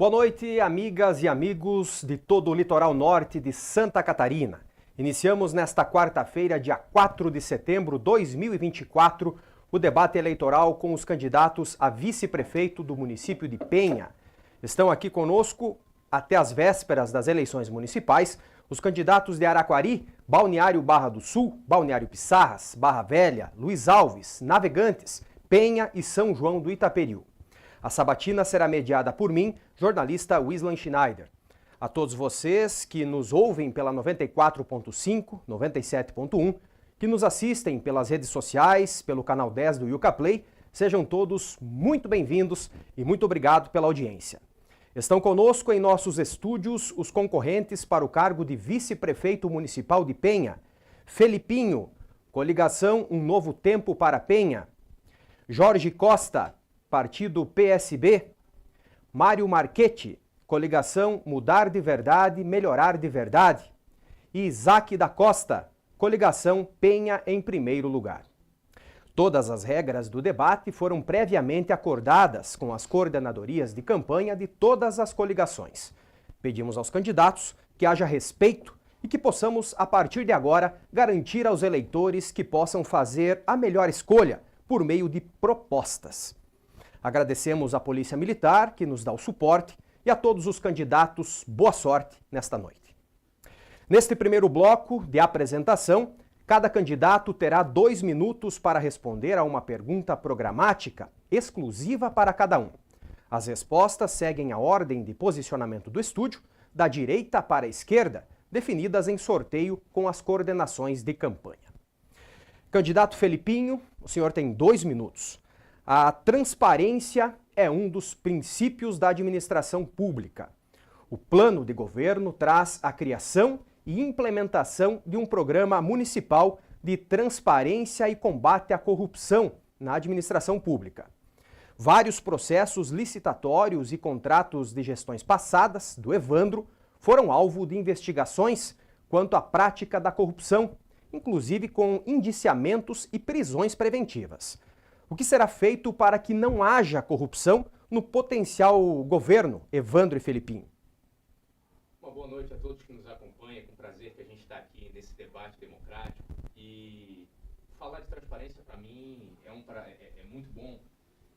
Boa noite, amigas e amigos de todo o litoral norte de Santa Catarina. Iniciamos nesta quarta-feira, dia 4 de setembro de 2024, o debate eleitoral com os candidatos a vice-prefeito do município de Penha. Estão aqui conosco, até as vésperas das eleições municipais, os candidatos de Araquari, Balneário Barra do Sul, Balneário Pissarras, Barra Velha, Luiz Alves, Navegantes, Penha e São João do Itaperiú. A sabatina será mediada por mim, jornalista Wislan Schneider. A todos vocês que nos ouvem pela 94.5, 97.1, que nos assistem pelas redes sociais, pelo canal 10 do Yuka Play, sejam todos muito bem-vindos e muito obrigado pela audiência. Estão conosco em nossos estúdios os concorrentes para o cargo de vice-prefeito municipal de Penha. Felipinho, coligação Um Novo Tempo para Penha. Jorge Costa, partido PSB. Mário Marchetti, coligação Mudar de Verdade, Melhorar de Verdade. E Isaac da Costa, coligação Penha em primeiro lugar. Todas as regras do debate foram previamente acordadas com as coordenadorias de campanha de todas as coligações. Pedimos aos candidatos que haja respeito e que possamos, a partir de agora, garantir aos eleitores que possam fazer a melhor escolha por meio de propostas. Agradecemos à Polícia Militar, que nos dá o suporte, e a todos os candidatos, boa sorte nesta noite. Neste primeiro bloco de apresentação, cada candidato terá 2 minutos para responder a uma pergunta programática exclusiva para cada um. As respostas seguem a ordem de posicionamento do estúdio, da direita para a esquerda, definidas em sorteio com as coordenações de campanha. Candidato Felipinho, o senhor tem 2 minutos. A transparência é um dos princípios da administração pública. O plano de governo traz a criação e implementação de um programa municipal de transparência e combate à corrupção na administração pública. Vários processos licitatórios e contratos de gestões passadas do Evandro foram alvo de investigações quanto à prática da corrupção, inclusive com indiciamentos e prisões preventivas. O que será feito para que não haja corrupção no potencial governo Evandro e Felipinho? Uma boa noite a todos que nos acompanham. É com prazer que a gente está aqui nesse debate democrático. E falar de transparência, para mim, é muito bom.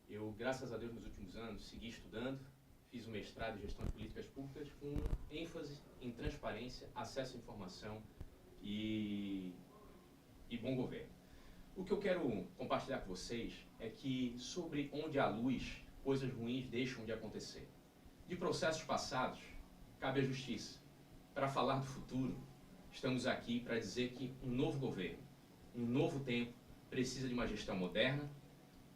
Eu, graças a Deus, nos últimos anos, segui estudando, fiz um mestrado em gestão de políticas públicas com ênfase em transparência, acesso à informação e bom governo. O que eu quero compartilhar com vocês é que, sobre onde há luz, coisas ruins deixam de acontecer. De processos passados, cabe à justiça. Para falar do futuro, estamos aqui para dizer que um novo governo, um novo tempo, precisa de uma gestão moderna,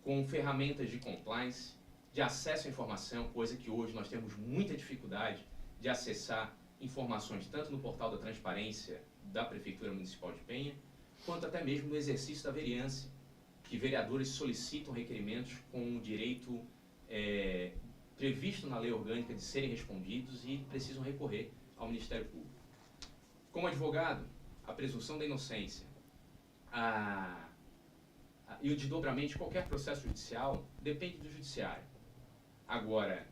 com ferramentas de compliance, de acesso à informação, coisa que hoje nós temos muita dificuldade de acessar informações tanto no portal da transparência da Prefeitura Municipal de Penha, quanto até mesmo no exercício da vereança, que vereadores solicitam requerimentos com o direito previsto na lei orgânica de serem respondidos e precisam recorrer ao Ministério Público. Como advogado, a presunção da inocência e o desdobramento de qualquer processo judicial depende do judiciário. Agora,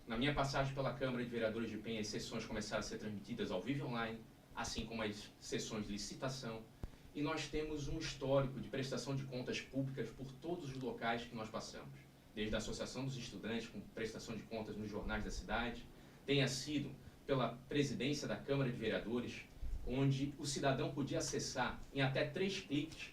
na minha passagem pela Câmara de Vereadores de Penha, as sessões começaram a ser transmitidas ao vivo online, assim como as sessões de licitação, e nós temos um histórico de prestação de contas públicas por todos os locais que nós passamos, desde a Associação dos Estudantes, com prestação de contas nos jornais da cidade, tenha sido pela presidência da Câmara de Vereadores, onde o cidadão podia acessar em até 3 cliques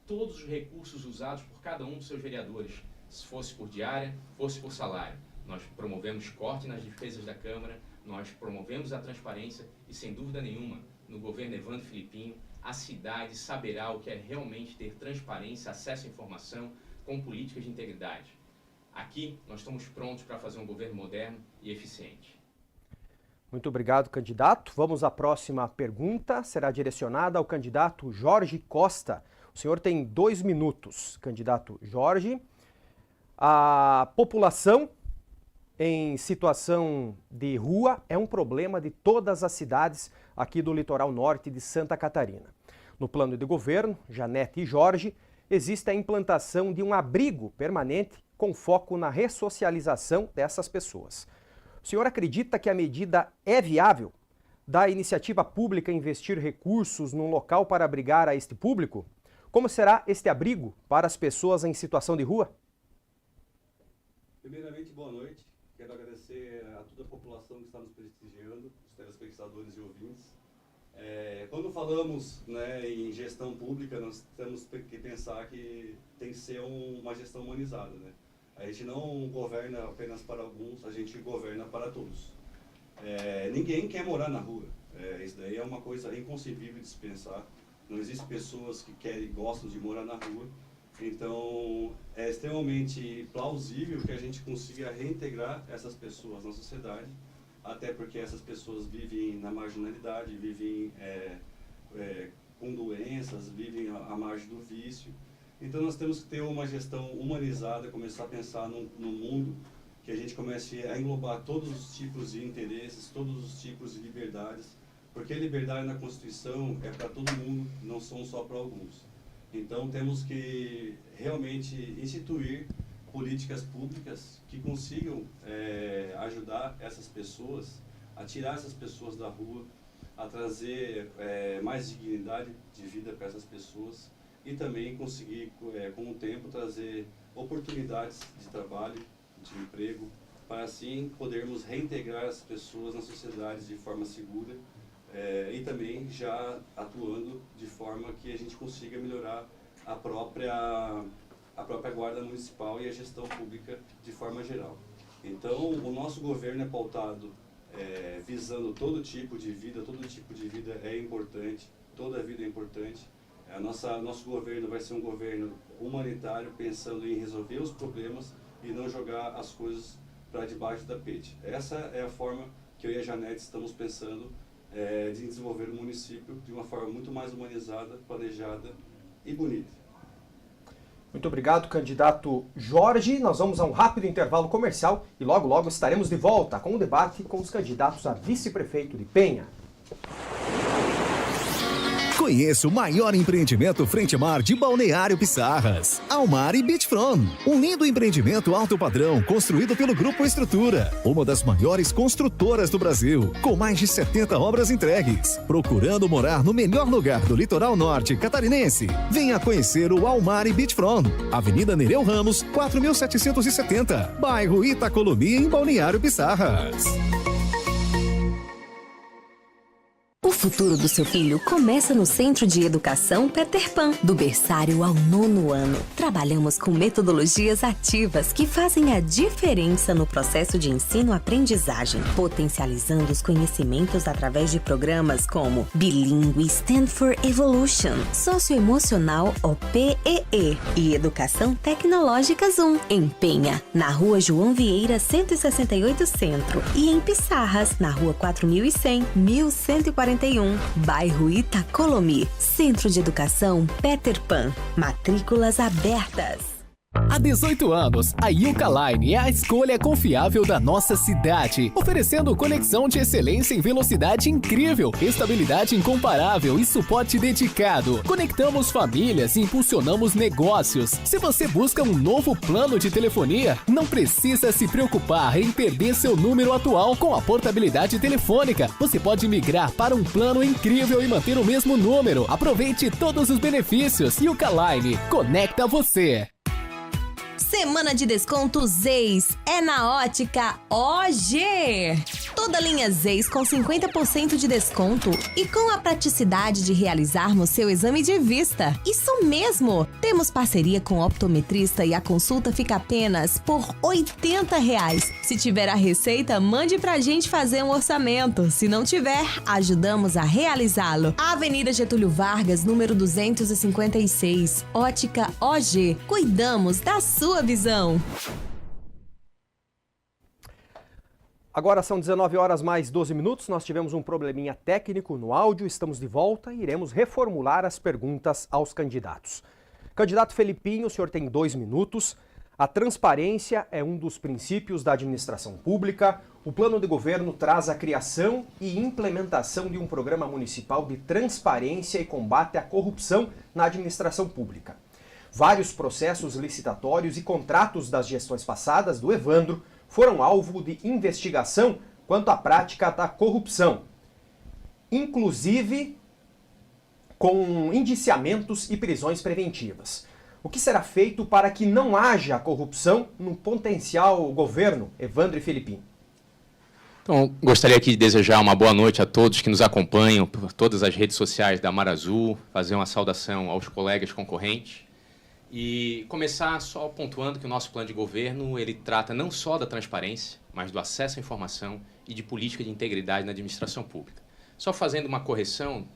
todos os recursos usados por cada um dos seus vereadores, se fosse por diária, fosse por salário. Nós promovemos corte nas despesas da Câmara, nós promovemos a transparência e, sem dúvida nenhuma, no governo Evandro Felipinho, a cidade saberá o que é realmente ter transparência, acesso à informação com políticas de integridade. Aqui, nós estamos prontos para fazer um governo moderno e eficiente. Muito obrigado, candidato. Vamos à próxima pergunta. Será direcionada ao candidato Jorge Costa. O senhor tem 2 minutos, candidato Jorge. A população em situação de rua é um problema de todas as cidades aqui do litoral norte de Santa Catarina. No plano de governo, Janete e Jorge, existe a implantação de um abrigo permanente com foco na ressocialização dessas pessoas. O senhor acredita que a medida é viável? Da iniciativa pública investir recursos num local para abrigar a este público? Como será este abrigo para as pessoas em situação de rua? Primeiramente, boa noite. Quero agradecer a toda a população que está nos prestigiando, os telespectadores e ouvintes. Quando falamos, em gestão pública, nós temos que pensar que tem que ser uma gestão humanizada. A gente não governa apenas para alguns, a gente governa para todos. Ninguém quer morar na rua. Isso daí é uma coisa inconcebível de se pensar. Não existem pessoas que querem e gostam de morar na rua. Então, é extremamente plausível que a gente consiga reintegrar essas pessoas na sociedade, até porque essas pessoas vivem na marginalidade, vivem com doenças, vivem à margem do vício. Então, nós temos que ter uma gestão humanizada, começar a pensar no mundo, que a gente comece a englobar todos os tipos de interesses, todos os tipos de liberdades, porque a liberdade na Constituição é para todo mundo, não são só para alguns. Então, temos que realmente instituir políticas públicas que consigam ajudar essas pessoas, a tirar essas pessoas da rua, a trazer mais dignidade de vida para essas pessoas e também conseguir, com o tempo, trazer oportunidades de trabalho, de emprego, para assim podermos reintegrar as pessoas na sociedade de forma segura e também já atuando de forma que a gente consiga melhorar a própria guarda municipal e a gestão pública de forma geral. Então, o nosso governo é pautado visando todo tipo de vida é importante, toda vida é importante. Nosso governo vai ser um governo humanitário, pensando em resolver os problemas e não jogar as coisas para debaixo do tapete. Essa é a forma que eu e a Janete estamos pensando de desenvolver o município de uma forma muito mais humanizada, planejada e bonita. Muito obrigado, candidato Jorge. Nós vamos a um rápido intervalo comercial e logo, logo estaremos de volta com o debate com os candidatos a vice-prefeito de Penha. Conheça o maior empreendimento frente-mar de Balneário Pissarras, Almari Beachfront. Um lindo empreendimento alto padrão construído pelo Grupo Estrutura, uma das maiores construtoras do Brasil, com mais de 70 obras entregues. Procurando morar no melhor lugar do litoral norte catarinense? Venha conhecer o Almari Beachfront, Avenida Nereu Ramos, 4770, bairro Itacolomi, em Balneário Pissarras. O futuro do seu filho começa no Centro de Educação Peter Pan, do berçário ao 9º ano. Trabalhamos com metodologias ativas que fazem a diferença no processo de ensino-aprendizagem, potencializando os conhecimentos através de programas como Bilingue Stand for Evolution, Socioemocional OPEE e Educação Tecnológica Zoom. Em Penha, na Rua João Vieira 168 Centro e em Pissarras, na Rua 4100, 1141, bairro Itacolomi. Centro de Educação Peter Pan. Matrículas abertas. Há 18 anos, a Yuka Line é a escolha confiável da nossa cidade, oferecendo conexão de excelência em velocidade incrível, estabilidade incomparável e suporte dedicado. Conectamos famílias e impulsionamos negócios. Se você busca um novo plano de telefonia, não precisa se preocupar em perder seu número atual com a portabilidade telefônica. Você pode migrar para um plano incrível e manter o mesmo número. Aproveite todos os benefícios. Yuka Line, conecta você. Semana de desconto Zeis é na Ótica OG. Toda linha Zeis com 50% de desconto e com a praticidade de realizarmos seu exame de vista. Isso mesmo! Temos parceria com o optometrista e a consulta fica apenas por R$80. Se tiver a receita, mande pra gente fazer um orçamento. Se não tiver, ajudamos a realizá-lo. Avenida Getúlio Vargas, número 256. Ótica OG. Cuidamos da sua visão. Agora são 19 horas mais 12 minutos, nós tivemos um probleminha técnico no áudio, estamos de volta e iremos reformular as perguntas aos candidatos. Candidato Felipinho, o senhor tem 2 minutos. A transparência é um dos princípios da administração pública. O plano de governo traz a criação e implementação de um programa municipal de transparência e combate à corrupção na administração pública. Vários processos licitatórios e contratos das gestões passadas do Evandro foram alvo de investigação quanto à prática da corrupção, inclusive com indiciamentos e prisões preventivas. O que será feito para que não haja corrupção no potencial governo Evandro e Felipinho? Então, gostaria aqui de desejar uma boa noite a todos que nos acompanham por todas as redes sociais da Mar Azul, fazer uma saudação aos colegas concorrentes e começar só pontuando que o nosso plano de governo ele trata não só da transparência, mas do acesso à informação e de política de integridade na administração pública. Só fazendo uma correção,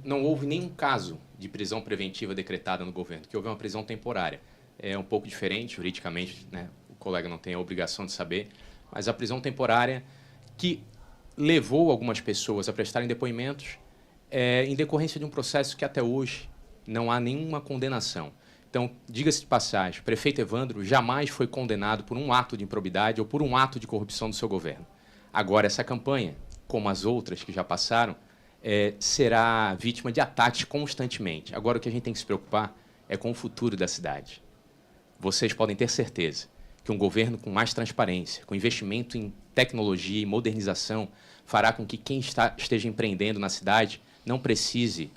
não houve nenhum caso de prisão preventiva decretada no governo, que houve uma prisão temporária. É um pouco diferente, juridicamente, né? O colega não tem a obrigação de saber, mas a prisão temporária que levou algumas pessoas a prestarem depoimentos em decorrência de um processo que até hoje não há nenhuma condenação. Então, diga-se de passagem, o prefeito Evandro jamais foi condenado por um ato de improbidade ou por um ato de corrupção do seu governo. Agora, essa campanha, como as outras que já passaram, será vítima de ataques constantemente. Agora, o que a gente tem que se preocupar é com o futuro da cidade. Vocês podem ter certeza que um governo com mais transparência, com investimento em tecnologia e modernização, fará com que quem esteja empreendendo na cidade não precise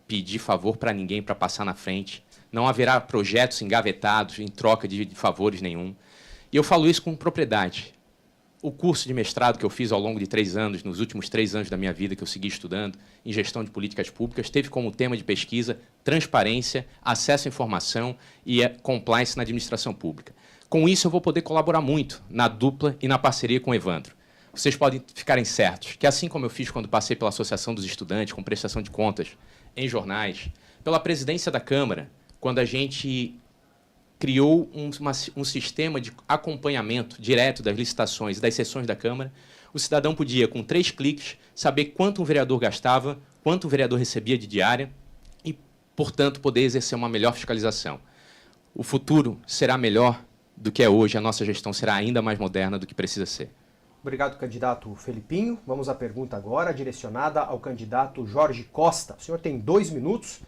pedir favor para ninguém para passar na frente. Não haverá projetos engavetados em troca de favores nenhum. E eu falo isso com propriedade. O curso de mestrado que eu fiz ao longo de 3 anos, nos últimos 3 anos da minha vida, que eu segui estudando, em gestão de políticas públicas, teve como tema de pesquisa transparência, acesso à informação e compliance na administração pública. Com isso, eu vou poder colaborar muito na dupla e na parceria com o Evandro. Vocês podem ficarem certos que, assim como eu fiz quando passei pela Associação dos Estudantes, com prestação de contas em jornais, pela presidência da Câmara, quando a gente criou um sistema de acompanhamento direto das licitações e das sessões da Câmara, o cidadão podia, com 3 cliques, saber quanto um vereador gastava, quanto o vereador recebia de diária e, portanto, poder exercer uma melhor fiscalização. O futuro será melhor do que é hoje, a nossa gestão será ainda mais moderna do que precisa ser. Obrigado, candidato Felipinho. Vamos à pergunta agora, direcionada ao candidato Jorge Costa. O senhor tem 2 minutos.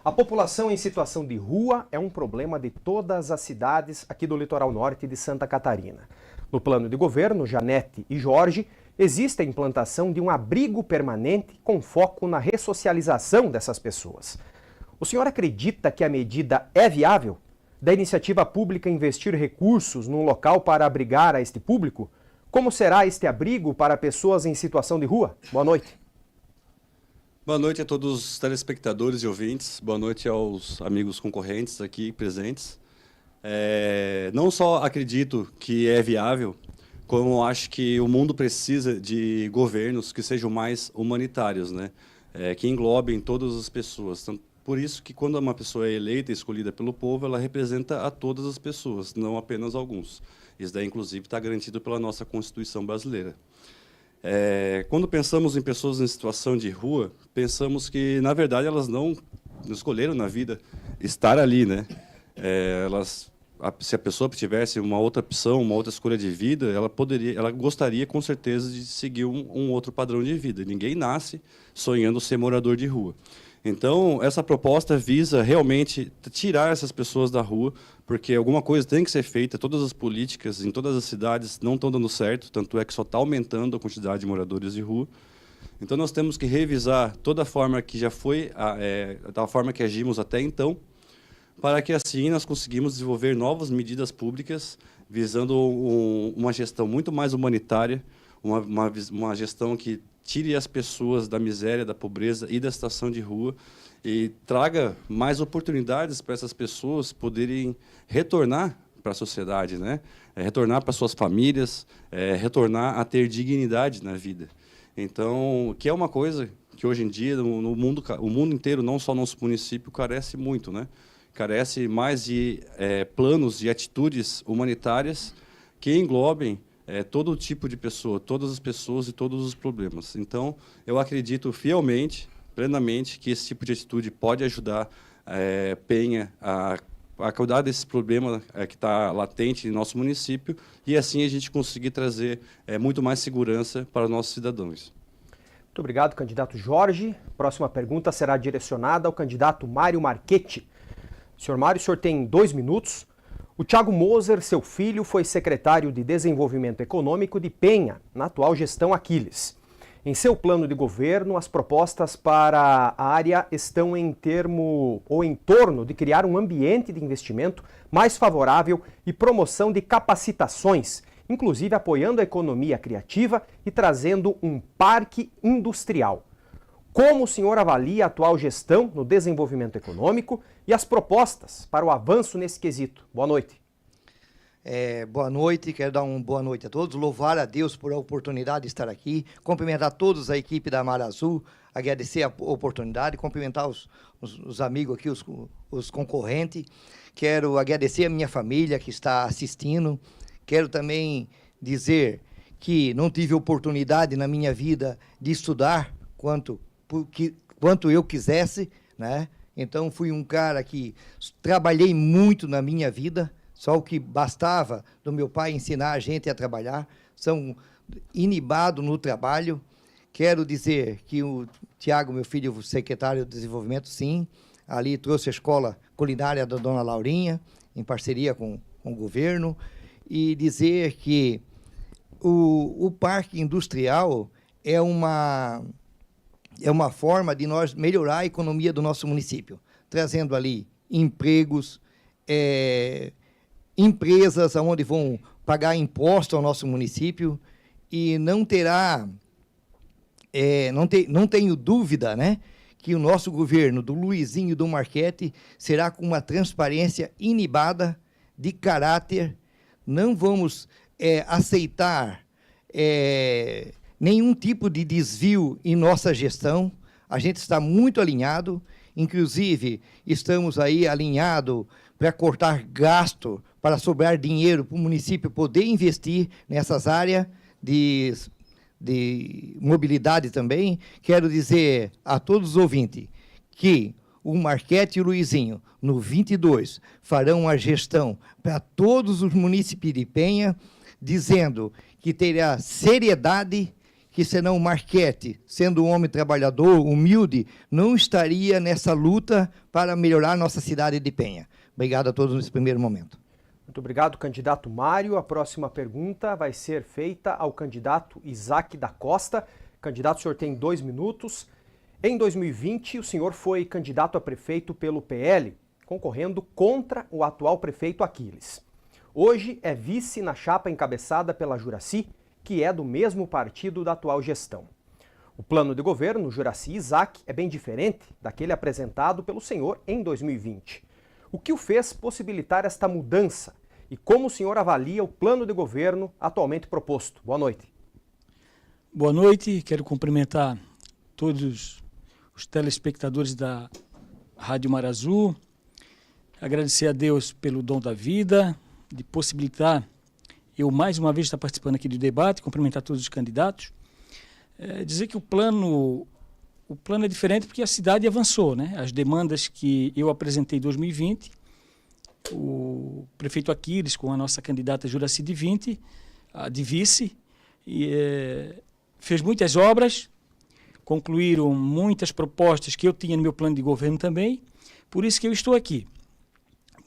A população em situação de rua é um problema de todas as cidades aqui do litoral norte de Santa Catarina. No plano de governo, Janete e Jorge, existe a implantação de um abrigo permanente com foco na ressocialização dessas pessoas. O senhor acredita que a medida é viável? Da iniciativa pública investir recursos num local para abrigar a este público? Como será este abrigo para pessoas em situação de rua? Boa noite. Boa noite a todos os telespectadores e ouvintes. Boa noite aos amigos concorrentes aqui presentes. Não só acredito que é viável, como acho que o mundo precisa de governos que sejam mais humanitários, né? Que englobem todas as pessoas. Por isso que quando uma pessoa é eleita e escolhida pelo povo, ela representa a todas as pessoas, não apenas alguns. Isso daí, inclusive, está garantido pela nossa Constituição brasileira. Quando pensamos em pessoas em situação de rua, pensamos que, na verdade, elas não escolheram na vida estar ali, né? Se a pessoa tivesse uma outra opção, uma outra escolha de vida, ela gostaria, com certeza, de seguir um outro padrão de vida. Ninguém nasce sonhando ser morador de rua. Então, essa proposta visa realmente tirar essas pessoas da rua, porque alguma coisa tem que ser feita. Todas as políticas em todas as cidades não estão dando certo, tanto é que só está aumentando a quantidade de moradores de rua. Então, nós temos que revisar toda a forma que já foi, da forma que agimos até então, para que assim nós conseguimos desenvolver novas medidas públicas, visando uma gestão muito mais humanitária, uma gestão que tire as pessoas da miséria, da pobreza e da situação de rua e traga mais oportunidades para essas pessoas poderem retornar para a sociedade, né? Retornar para suas famílias, retornar a ter dignidade na vida. Então, que é uma coisa que hoje em dia o mundo inteiro, não só nosso município, carece muito, né? Carece mais de planos e atitudes humanitárias que englobem todo tipo de pessoa, todas as pessoas e todos os problemas. Então, eu acredito fielmente, plenamente, que esse tipo de atitude pode ajudar Penha a cuidar desse problema que está latente em nosso município e, assim, a gente conseguir trazer muito mais segurança para os nossos cidadãos. Muito obrigado, candidato Jorge. Próxima pergunta será direcionada ao candidato Mário Marchetti. Senhor Mário, o senhor tem 2 minutos. O Thiago Moser, seu filho, foi secretário de Desenvolvimento Econômico de Penha, na atual gestão Aquiles. Em seu plano de governo, as propostas para a área estão em torno de criar um ambiente de investimento mais favorável e promoção de capacitações, inclusive apoiando a economia criativa e trazendo um parque industrial. Como o senhor avalia a atual gestão no desenvolvimento econômico e as propostas para o avanço nesse quesito? Boa noite. Boa noite, quero dar uma boa noite a todos, louvar a Deus por a oportunidade de estar aqui, cumprimentar todos a equipe da Mar Azul, agradecer a oportunidade, cumprimentar os amigos aqui, os concorrentes. Quero agradecer a minha família que está assistindo. Quero também dizer que não tive oportunidade na minha vida de estudar quanto eu quisesse, né? Então, fui um cara que trabalhei muito na minha vida, só o que bastava do meu pai ensinar a gente a trabalhar, são inibados no trabalho. Quero dizer que o Tiago, meu filho, o secretário de Desenvolvimento, sim, ali trouxe a escola culinária da Dona Laurinha, em parceria com o governo, e dizer que o parque industrial é uma forma de nós melhorar a economia do nosso município, trazendo ali empregos, empresas onde vão pagar imposto ao nosso município, e não tenho dúvida, né, que o nosso governo, do Luizinho e do Marchetti, será com uma transparência inibada, de caráter. Não vamos aceitar nenhum tipo de desvio em nossa gestão. A gente está muito alinhado, inclusive estamos aí alinhados para cortar gasto, para sobrar dinheiro para o município poder investir nessas áreas de mobilidade também. Quero dizer a todos os ouvintes que o Marchetti e o Luizinho, no 22, farão a gestão para todos os municípios de Penha, dizendo que terá seriedade, que senão o Marchetti, sendo um homem trabalhador, humilde, não estaria nessa luta para melhorar nossa cidade de Penha. Obrigado a todos nesse primeiro momento. Muito obrigado, candidato Mário. A próxima pergunta vai ser feita ao candidato Isaac da Costa. Candidato, o senhor tem 2 minutos. Em 2020, o senhor foi candidato a prefeito pelo PL, concorrendo contra o atual prefeito Aquiles. Hoje é vice na chapa encabeçada pela Juracy, que é do mesmo partido da atual gestão. O plano de governo Juracy Isaac é bem diferente daquele apresentado pelo senhor em 2020. O que o fez possibilitar esta mudança e como o senhor avalia o plano de governo atualmente proposto? Boa noite. Boa noite, quero cumprimentar todos os telespectadores da Rádio Mar Azul, agradecer a Deus pelo dom da vida, de possibilitar eu mais uma vez estar participando aqui do debate, cumprimentar todos os candidatos, dizer que o plano é diferente porque a cidade avançou, né? As demandas que eu apresentei em 2020, o prefeito Aquiles com a nossa candidata Juracy de vice, fez muitas obras, concluíram muitas propostas que eu tinha no meu plano de governo também, por isso que eu estou aqui,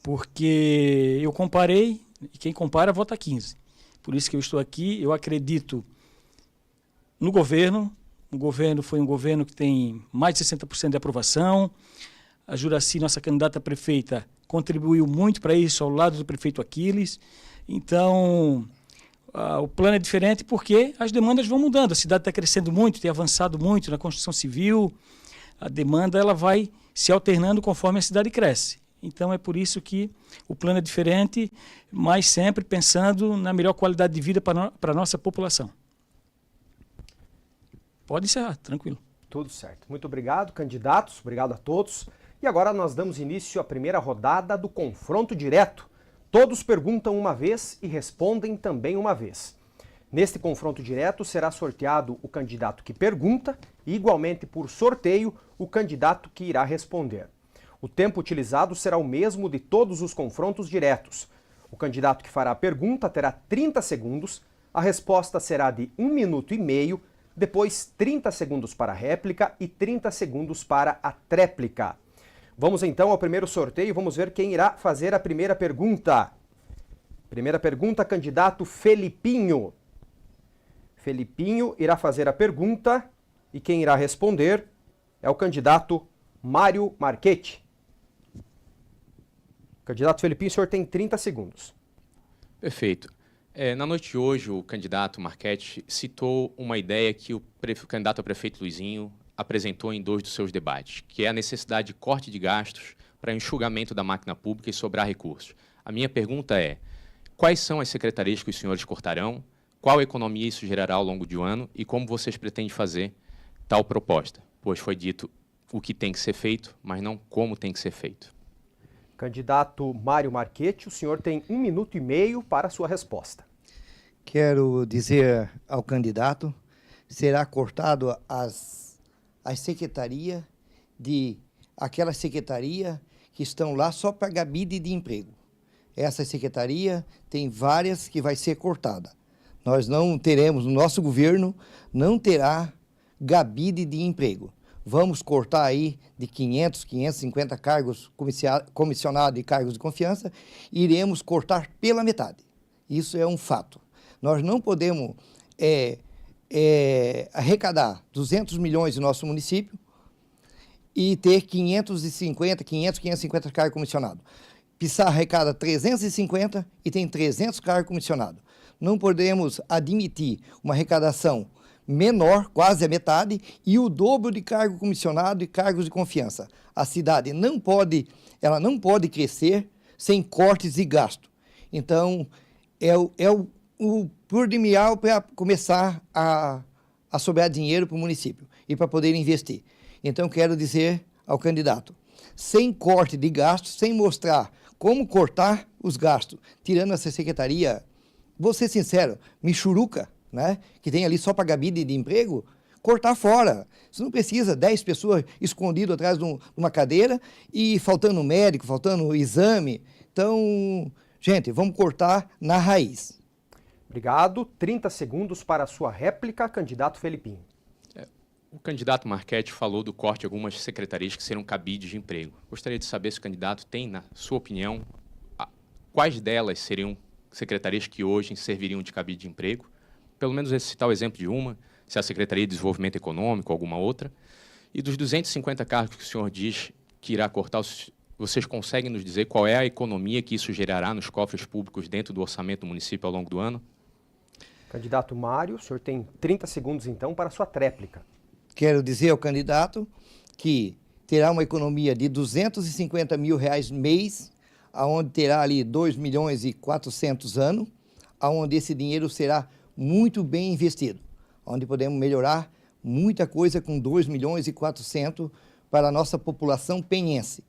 porque eu comparei, e quem compara vota 15. Por isso que eu estou aqui, eu acredito no governo. O governo foi um governo que tem mais de 60% de aprovação. A Juracy, nossa candidata a prefeita, contribuiu muito para isso ao lado do prefeito Aquiles. Então, o plano é diferente porque as demandas vão mudando. A cidade está crescendo muito, tem avançado muito na construção civil. A demanda ela vai se alternando conforme a cidade cresce. Então, é por isso que o plano é diferente, mas sempre pensando na melhor qualidade de vida para a nossa população. Pode encerrar, tranquilo. Tudo certo. Muito obrigado, candidatos. Obrigado a todos. E agora nós damos início à primeira rodada do confronto direto. Todos perguntam uma vez e respondem também uma vez. Neste confronto direto será sorteado o candidato que pergunta e, igualmente por sorteio, o candidato que irá responder. O tempo utilizado será o mesmo de todos os confrontos diretos. O candidato que fará a pergunta terá 30 segundos, a resposta será de 1 minuto e meio, depois 30 segundos para a réplica e 30 segundos para a tréplica. Vamos então ao primeiro sorteio, vamos ver quem irá fazer a primeira pergunta. Primeira pergunta, candidato Felipinho. Felipinho irá fazer a pergunta e quem irá responder é o candidato Mário Marchetti. Candidato Felipinho, o senhor tem 30 segundos. Perfeito. Na noite de hoje, o candidato Marchetti citou uma ideia que o candidato a prefeito Luizinho apresentou em 2 dos seus debates, que é a necessidade de corte de gastos para enxugamento da máquina pública e sobrar recursos. A minha pergunta é: quais são as secretarias que os senhores cortarão? Qual economia isso gerará ao longo de um ano e como vocês pretendem fazer tal proposta? Pois foi dito o que tem que ser feito, mas não como tem que ser feito. Candidato Mário Marchetti, o senhor tem 1 minuto e meio para a sua resposta. Quero dizer ao candidato, será cortado as secretarias aquela secretaria que estão lá só para gabide de emprego. Essa secretaria tem várias que vai ser cortada. Nós não teremos, no nosso governo, não terá gabide de emprego. Vamos cortar aí de 500, 550 cargos comissionados e cargos de confiança, e iremos cortar pela metade. Isso é um fato. Nós não podemos arrecadar 200 milhões no nosso município e ter 550 cargos comissionados. Pissarra arrecada 350 e tem 300 cargos comissionados. Não podemos admitir uma arrecadação menor, quase a metade, e o dobro de cargo comissionado e cargos de confiança. A cidade não pode crescer sem cortes e gasto. Então, é o primordial para começar a sobrar dinheiro para o município e para poder investir. Então, quero dizer ao candidato, sem corte de gastos, sem mostrar como cortar os gastos, tirando essa secretaria, vou ser sincero, michuruca, né, que tem ali só para gabide de emprego, cortar fora. Você não precisa 10 pessoas escondidas atrás de uma cadeira e faltando médico, faltando exame. Então, gente, vamos cortar na raiz. Obrigado. 30 segundos para a sua réplica, candidato Felipinho. O candidato Marchetti falou do corte de algumas secretarias que serão cabides de emprego. Gostaria de saber se o candidato tem, na sua opinião, quais delas seriam secretarias que hoje serviriam de cabide de emprego. Pelo menos citar o exemplo de uma, se é a Secretaria de Desenvolvimento Econômico ou alguma outra. E dos 250 cargos que o senhor diz que irá cortar, vocês conseguem nos dizer qual é a economia que isso gerará nos cofres públicos dentro do orçamento do município ao longo do ano? Candidato Mário, o senhor tem 30 segundos, então, para a sua tréplica. Quero dizer ao candidato que terá uma economia de R$250 mil mês, onde terá ali 2 milhões e 400 anos, onde esse dinheiro será muito bem investido, onde podemos melhorar muita coisa com 2 milhões e 400 para a nossa população penhense.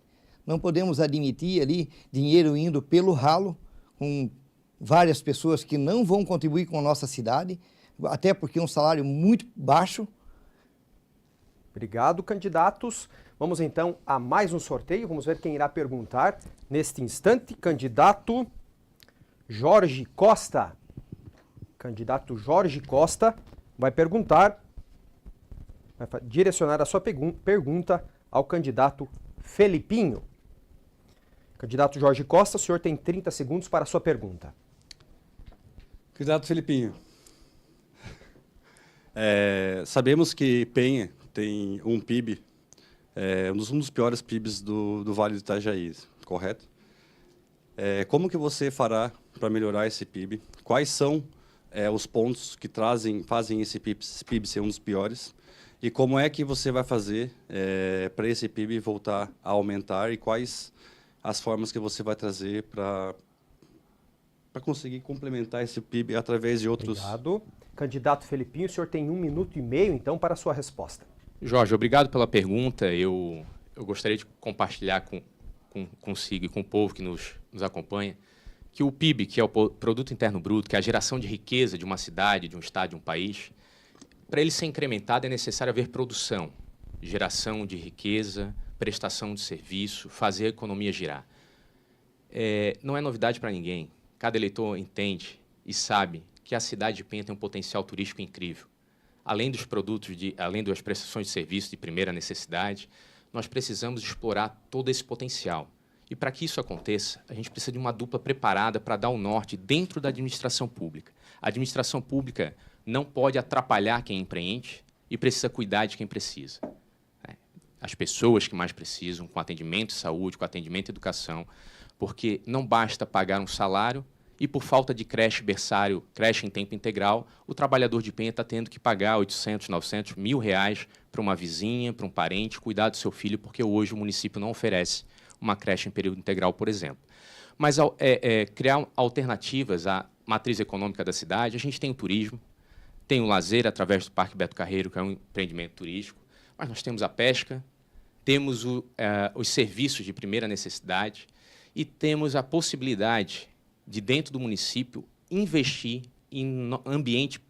Não podemos admitir ali dinheiro indo pelo ralo, com várias pessoas que não vão contribuir com a nossa cidade, até porque é um salário muito baixo. Obrigado, candidatos. Vamos então a mais um sorteio. Vamos ver quem irá perguntar neste instante. Candidato Jorge Costa. Candidato Jorge Costa vai perguntar, vai direcionar a sua pergunta ao candidato Felipinho. Candidato Jorge Costa, o senhor tem 30 segundos para a sua pergunta. Candidato Felipinho, sabemos que Penha tem um PIB, um dos piores PIBs do Vale do Itajaí, correto? Como que você fará para melhorar esse PIB? Quais são os pontos que fazem esse PIB ser um dos piores? E como é que você vai fazer para esse PIB voltar a aumentar? E quais as formas que você vai trazer para conseguir complementar esse PIB através de outros... Obrigado. Candidato Felipinho, o senhor tem 1 minuto e meio, então, para a sua resposta. Jorge, obrigado pela pergunta. Eu gostaria de compartilhar consigo e com o povo que nos acompanha que o PIB, que é o Produto Interno Bruto, que é a geração de riqueza de uma cidade, de um estado, de um país, para ele ser incrementado é necessário haver produção, geração de riqueza, prestação de serviço, fazer a economia girar. Não é novidade para ninguém. Cada eleitor entende e sabe que a cidade de Penha tem um potencial turístico incrível. Além dos produtos, além das prestações de serviço de primeira necessidade, nós precisamos explorar todo esse potencial. E para que isso aconteça, a gente precisa de uma dupla preparada para dar o norte dentro da administração pública. A administração pública não pode atrapalhar quem empreende e precisa cuidar de quem precisa. As pessoas que mais precisam, com atendimento de saúde, com atendimento de educação, porque não basta pagar um salário e, por falta de creche, berçário, creche em tempo integral, o trabalhador de Penha está tendo que pagar 800, 900, R$1.000 para uma vizinha, para um parente, cuidar do seu filho, porque hoje o município não oferece uma creche em período integral, por exemplo. Mas criar alternativas à matriz econômica da cidade, a gente tem o turismo, tem o lazer através do Parque Beto Carreiro, que é um empreendimento turístico, mas nós temos a pesca, temos os serviços de primeira necessidade e temos a possibilidade de, dentro do município, investir em ambiente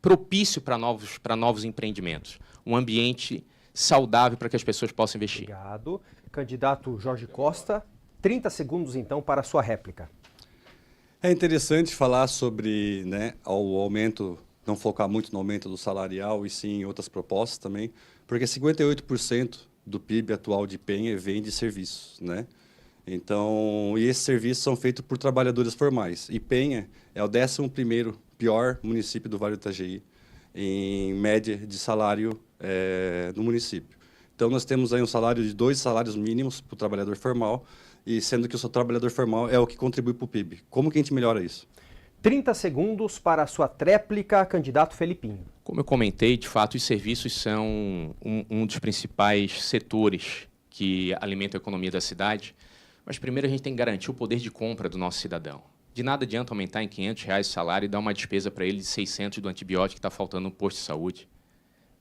propício para novos empreendimentos, um ambiente saudável para que as pessoas possam investir. Obrigado. Candidato Jorge Costa, 30 segundos, então, para a sua réplica. É interessante falar sobre o aumento, não focar muito no aumento do salarial e sim em outras propostas também, porque 58% do PIB atual de Penha vem de serviços, Então, e esses serviços são feitos por trabalhadores formais. E Penha é o 11º pior município do Vale do Itajaí, em média de salário no município. Então, nós temos aí um salário de 2 salários mínimos para o trabalhador formal, e sendo que o seu trabalhador formal é o que contribui para o PIB. Como que a gente melhora isso? 30 segundos para a sua tréplica, candidato Felipinho. Como eu comentei, de fato, os serviços são um dos principais setores que alimentam a economia da cidade. Mas primeiro a gente tem que garantir o poder de compra do nosso cidadão. De nada adianta aumentar em R$500 o salário e dar uma despesa para ele de 600 do antibiótico que está faltando no posto de saúde,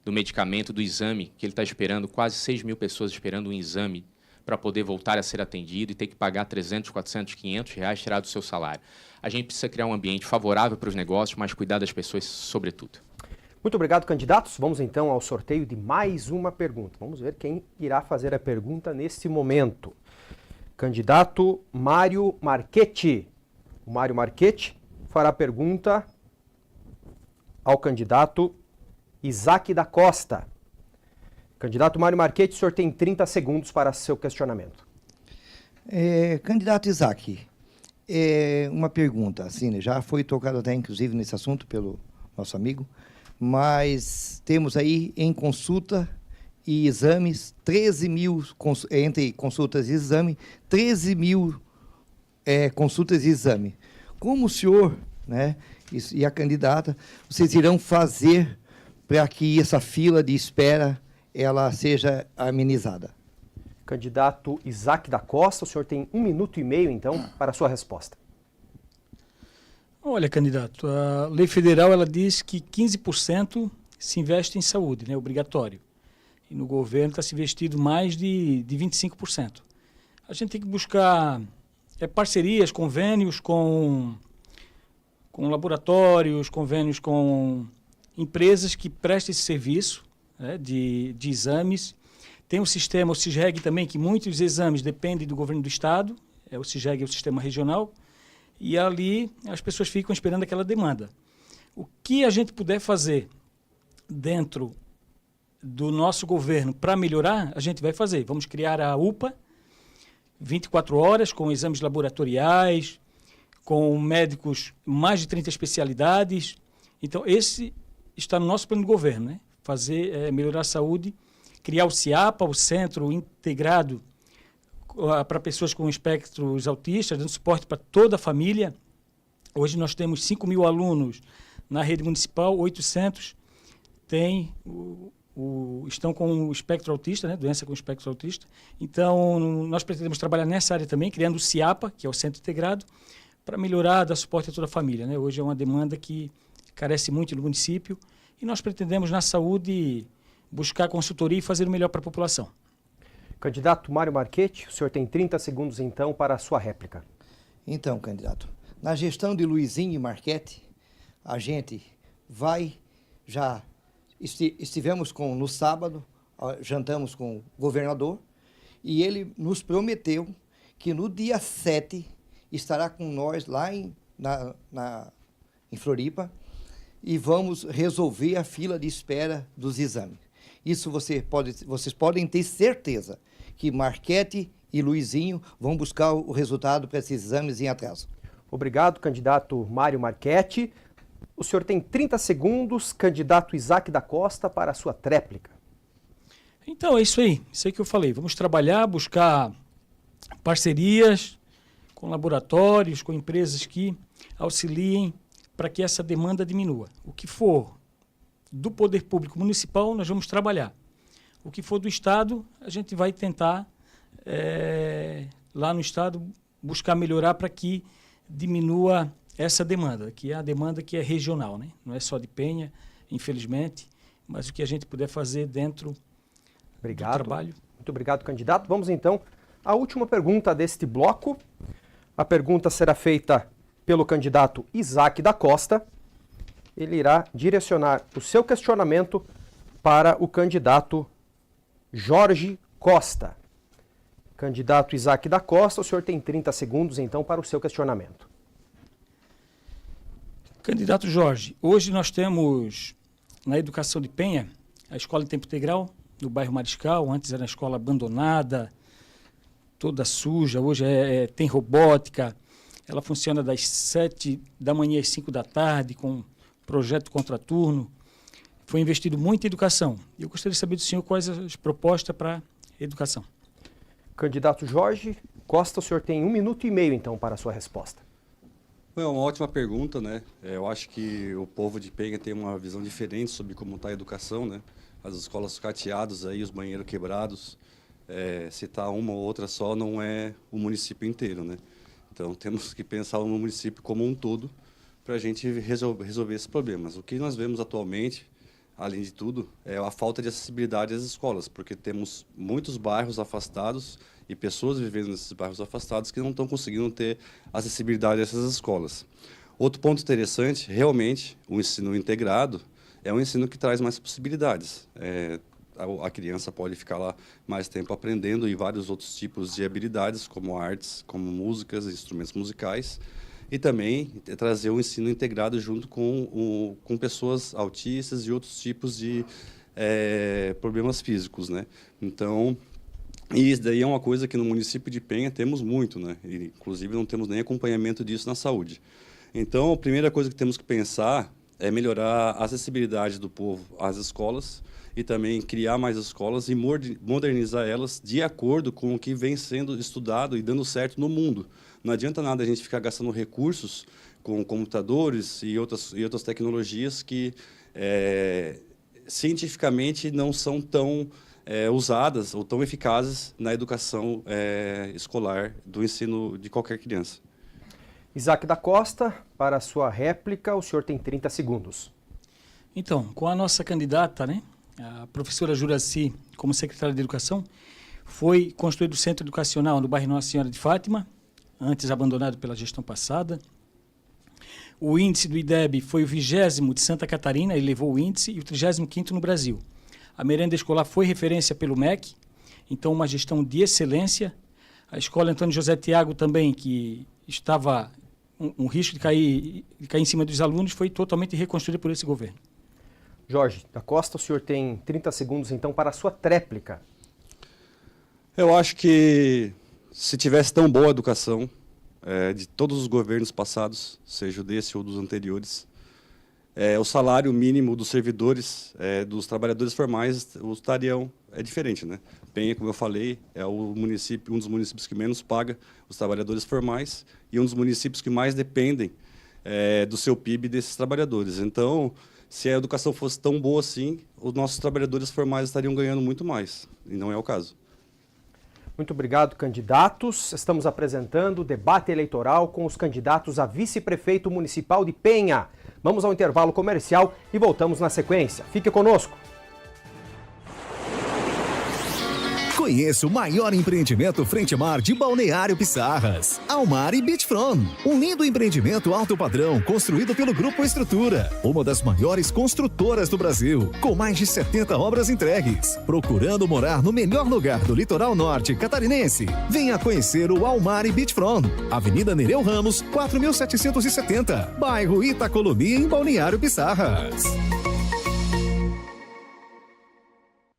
do medicamento, do exame, que ele está esperando, quase 6.000 pessoas esperando um exame para poder voltar a ser atendido e ter que pagar 300, 400, R$500 tirado do seu salário. A gente precisa criar um ambiente favorável para os negócios, mas cuidar das pessoas sobretudo. Muito obrigado, candidatos. Vamos então ao sorteio de mais uma pergunta. Vamos ver quem irá fazer a pergunta neste momento. Candidato Mário Marchetti. O Mário Marchetti fará a pergunta ao candidato Isaac da Costa. Candidato Mário Marchetti, o senhor tem 30 segundos para seu questionamento. Candidato Isaac, uma pergunta, assim, já foi tocado até inclusive nesse assunto pelo nosso amigo, mas temos aí em consulta e exames, 13.000, entre consultas e exame, 13.000 consultas e exame. Como o senhor, e a candidata, vocês irão fazer para que essa fila de espera ela seja amenizada? Candidato Isaac da Costa, o senhor tem 1 minuto e meio, então, para a sua resposta. Olha, candidato, a lei federal ela diz que 15% se investe em saúde, obrigatório. E no governo está se investindo mais de 25%. A gente tem que buscar parcerias, convênios com laboratórios, convênios com empresas que prestem esse serviço de exames. Tem o sistema, o CISREG também, que muitos exames dependem do governo do estado, o CISREG é o sistema regional, e ali as pessoas ficam esperando aquela demanda. O que a gente puder fazer dentro do nosso governo para melhorar, a gente vai fazer. Vamos criar a UPA, 24 horas, com exames laboratoriais, com médicos, mais de 30 especialidades. Então, esse está no nosso plano de governo, fazer, melhorar a saúde, criar o CIAPA, o Centro Integrado para pessoas com espectros autistas, dando suporte para toda a família. Hoje nós temos 5.000 alunos na rede municipal, 800 estão com o espectro autista, doença com espectro autista. Então, nós pretendemos trabalhar nessa área também, criando o CIAPA, que é o Centro Integrado, para melhorar, dar suporte a toda a família. Hoje é uma demanda que carece muito no município e nós pretendemos, na saúde, buscar consultoria e fazer o melhor para a população. Candidato Mário Marchetti, o senhor tem 30 segundos, então, para a sua réplica. Então, candidato, na gestão de Luizinho e Marchetti, a gente já estivemos no sábado, jantamos com o governador, e ele nos prometeu que no dia 7 estará com nós lá em Floripa e vamos resolver a fila de espera dos exames. Isso vocês podem ter certeza que Marchetti e Luizinho vão buscar o resultado para esses exames em atraso. Obrigado, candidato Mário Marchetti. O senhor tem 30 segundos, candidato Isaac da Costa, para a sua tréplica. Então, é isso aí que eu falei. Vamos trabalhar, buscar parcerias com laboratórios, com empresas que auxiliem para que essa demanda diminua. O que for do poder público municipal, nós vamos trabalhar. O que for do Estado, a gente vai tentar, lá no Estado, buscar melhorar para que diminua essa demanda, que é a demanda que é regional, né? Não é só de Penha, infelizmente, mas o que a gente puder fazer dentro do trabalho. Muito obrigado, candidato. Vamos então à última pergunta deste bloco. A pergunta será feita pelo candidato Isaac da Costa. Ele irá direcionar o seu questionamento para o candidato Jorge Costa. Candidato Isaac da Costa, o senhor tem 30 segundos, então, para o seu questionamento. Candidato Jorge, hoje nós temos na educação de Penha a escola em tempo integral, no bairro Mariscal. Antes era uma escola abandonada, toda suja. Hoje tem robótica. Ela funciona das 7 da manhã às 5 da tarde, com projeto contraturno. Foi investido muito em educação. Eu gostaria de saber do senhor quais as propostas para a educação. Candidato Jorge Costa, o senhor tem 1 minuto e meio, então, para a sua resposta. É uma ótima pergunta, né? Eu acho que o povo de Penha tem uma visão diferente sobre como está a educação, né? As escolas cateadas aí, os banheiros quebrados, citar uma ou outra só não é o município inteiro, né? Então temos que pensar no município como um todo para a gente resolver esses problemas. O que nós vemos atualmente, além de tudo, é a falta de acessibilidade às escolas, porque temos muitos bairros afastados e pessoas vivendo nesses bairros afastados que não estão conseguindo ter acessibilidade a essas escolas. Outro ponto interessante, realmente, o ensino integrado é um ensino que traz mais possibilidades. A criança pode ficar lá mais tempo aprendendo e vários outros tipos de habilidades, como artes, como músicas, instrumentos musicais, e também trazer o ensino integrado junto com pessoas autistas e outros tipos de problemas físicos, né? Então, e isso daí é uma coisa que no município de Penha temos muito, né? E, inclusive, não temos nem acompanhamento disso na saúde. Então, a primeira coisa que temos que pensar é melhorar a acessibilidade do povo às escolas e também criar mais escolas e modernizar elas de acordo com o que vem sendo estudado e dando certo no mundo. Não adianta nada a gente ficar gastando recursos com computadores e outras tecnologias que cientificamente não são tão usadas ou tão eficazes na educação escolar do ensino de qualquer criança. Isaac da Costa, para a sua réplica, o senhor tem 30 segundos. Então, com a nossa candidata, né, a professora Juraci, como secretária de Educação, foi construído o centro educacional no bairro Nossa Senhora de Fátima, antes abandonado pela gestão passada. O índice do IDEB foi o 20º de Santa Catarina, ele levou o índice, e o 35º no Brasil. A merenda escolar foi referência pelo MEC, então uma gestão de excelência. A escola Antônio José Tiago também, que estava um risco de cair em cima dos alunos, foi totalmente reconstruída por esse governo. Jorge da Costa, o senhor tem 30 segundos, então, para a sua tréplica. Eu acho que se tivesse tão boa a educação de todos os governos passados, seja desse ou dos anteriores, o salário mínimo dos servidores, dos trabalhadores formais, estariam diferente, né? Penha, como eu falei, é um dos municípios que menos paga os trabalhadores formais e um dos municípios que mais dependem do seu PIB desses trabalhadores. Então, se a educação fosse tão boa assim, os nossos trabalhadores formais estariam ganhando muito mais, e não é o caso. Muito obrigado, candidatos. Estamos apresentando o debate eleitoral com os candidatos a vice-prefeito municipal de Penha. Vamos ao intervalo comercial e voltamos na sequência. Fique conosco. Conheça o maior empreendimento frente mar de Balneário Pissarras, Almar e Beachfront. Um lindo empreendimento alto padrão construído pelo Grupo Estrutura, uma das maiores construtoras do Brasil, com mais de 70 obras entregues. Procurando morar no melhor lugar do litoral norte catarinense? Venha conhecer o Almar e Beachfront, Avenida Nereu Ramos, 4770, bairro Itacolomi, em Balneário Pissarras.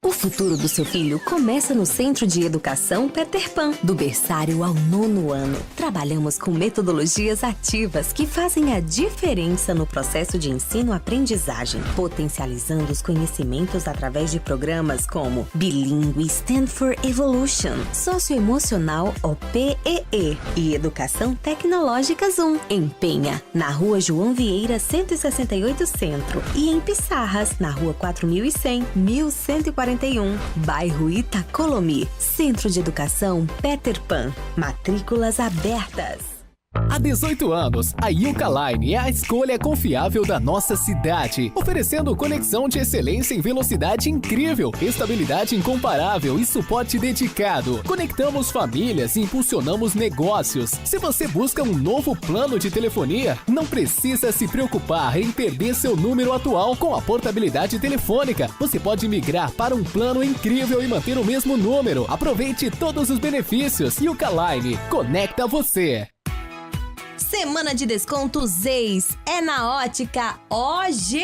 O futuro do seu filho começa no Centro de Educação Peter Pan, do berçário ao 9º ano. Trabalhamos com metodologias ativas que fazem a diferença no processo de ensino-aprendizagem, potencializando os conhecimentos através de programas como Bilingue Stand for Evolution, Socioemocional OPEE e Educação Tecnológica Zoom. Em Penha, na Rua João Vieira 168 Centro e em Pissarras, na Rua 4100, 1141, bairro Itacolomi. Centro de Educação Peter Pan. Matrículas abertas. Há 18 anos, a Yuka Line é a escolha confiável da nossa cidade, oferecendo conexão de excelência em velocidade incrível, estabilidade incomparável e suporte dedicado. Conectamos famílias e impulsionamos negócios. Se você busca um novo plano de telefonia, não precisa se preocupar em perder seu número atual com a portabilidade telefônica. Você pode migrar para um plano incrível e manter o mesmo número. Aproveite todos os benefícios. Yuka Line, conecta você. Semana de desconto Zeis é na Ótica OG.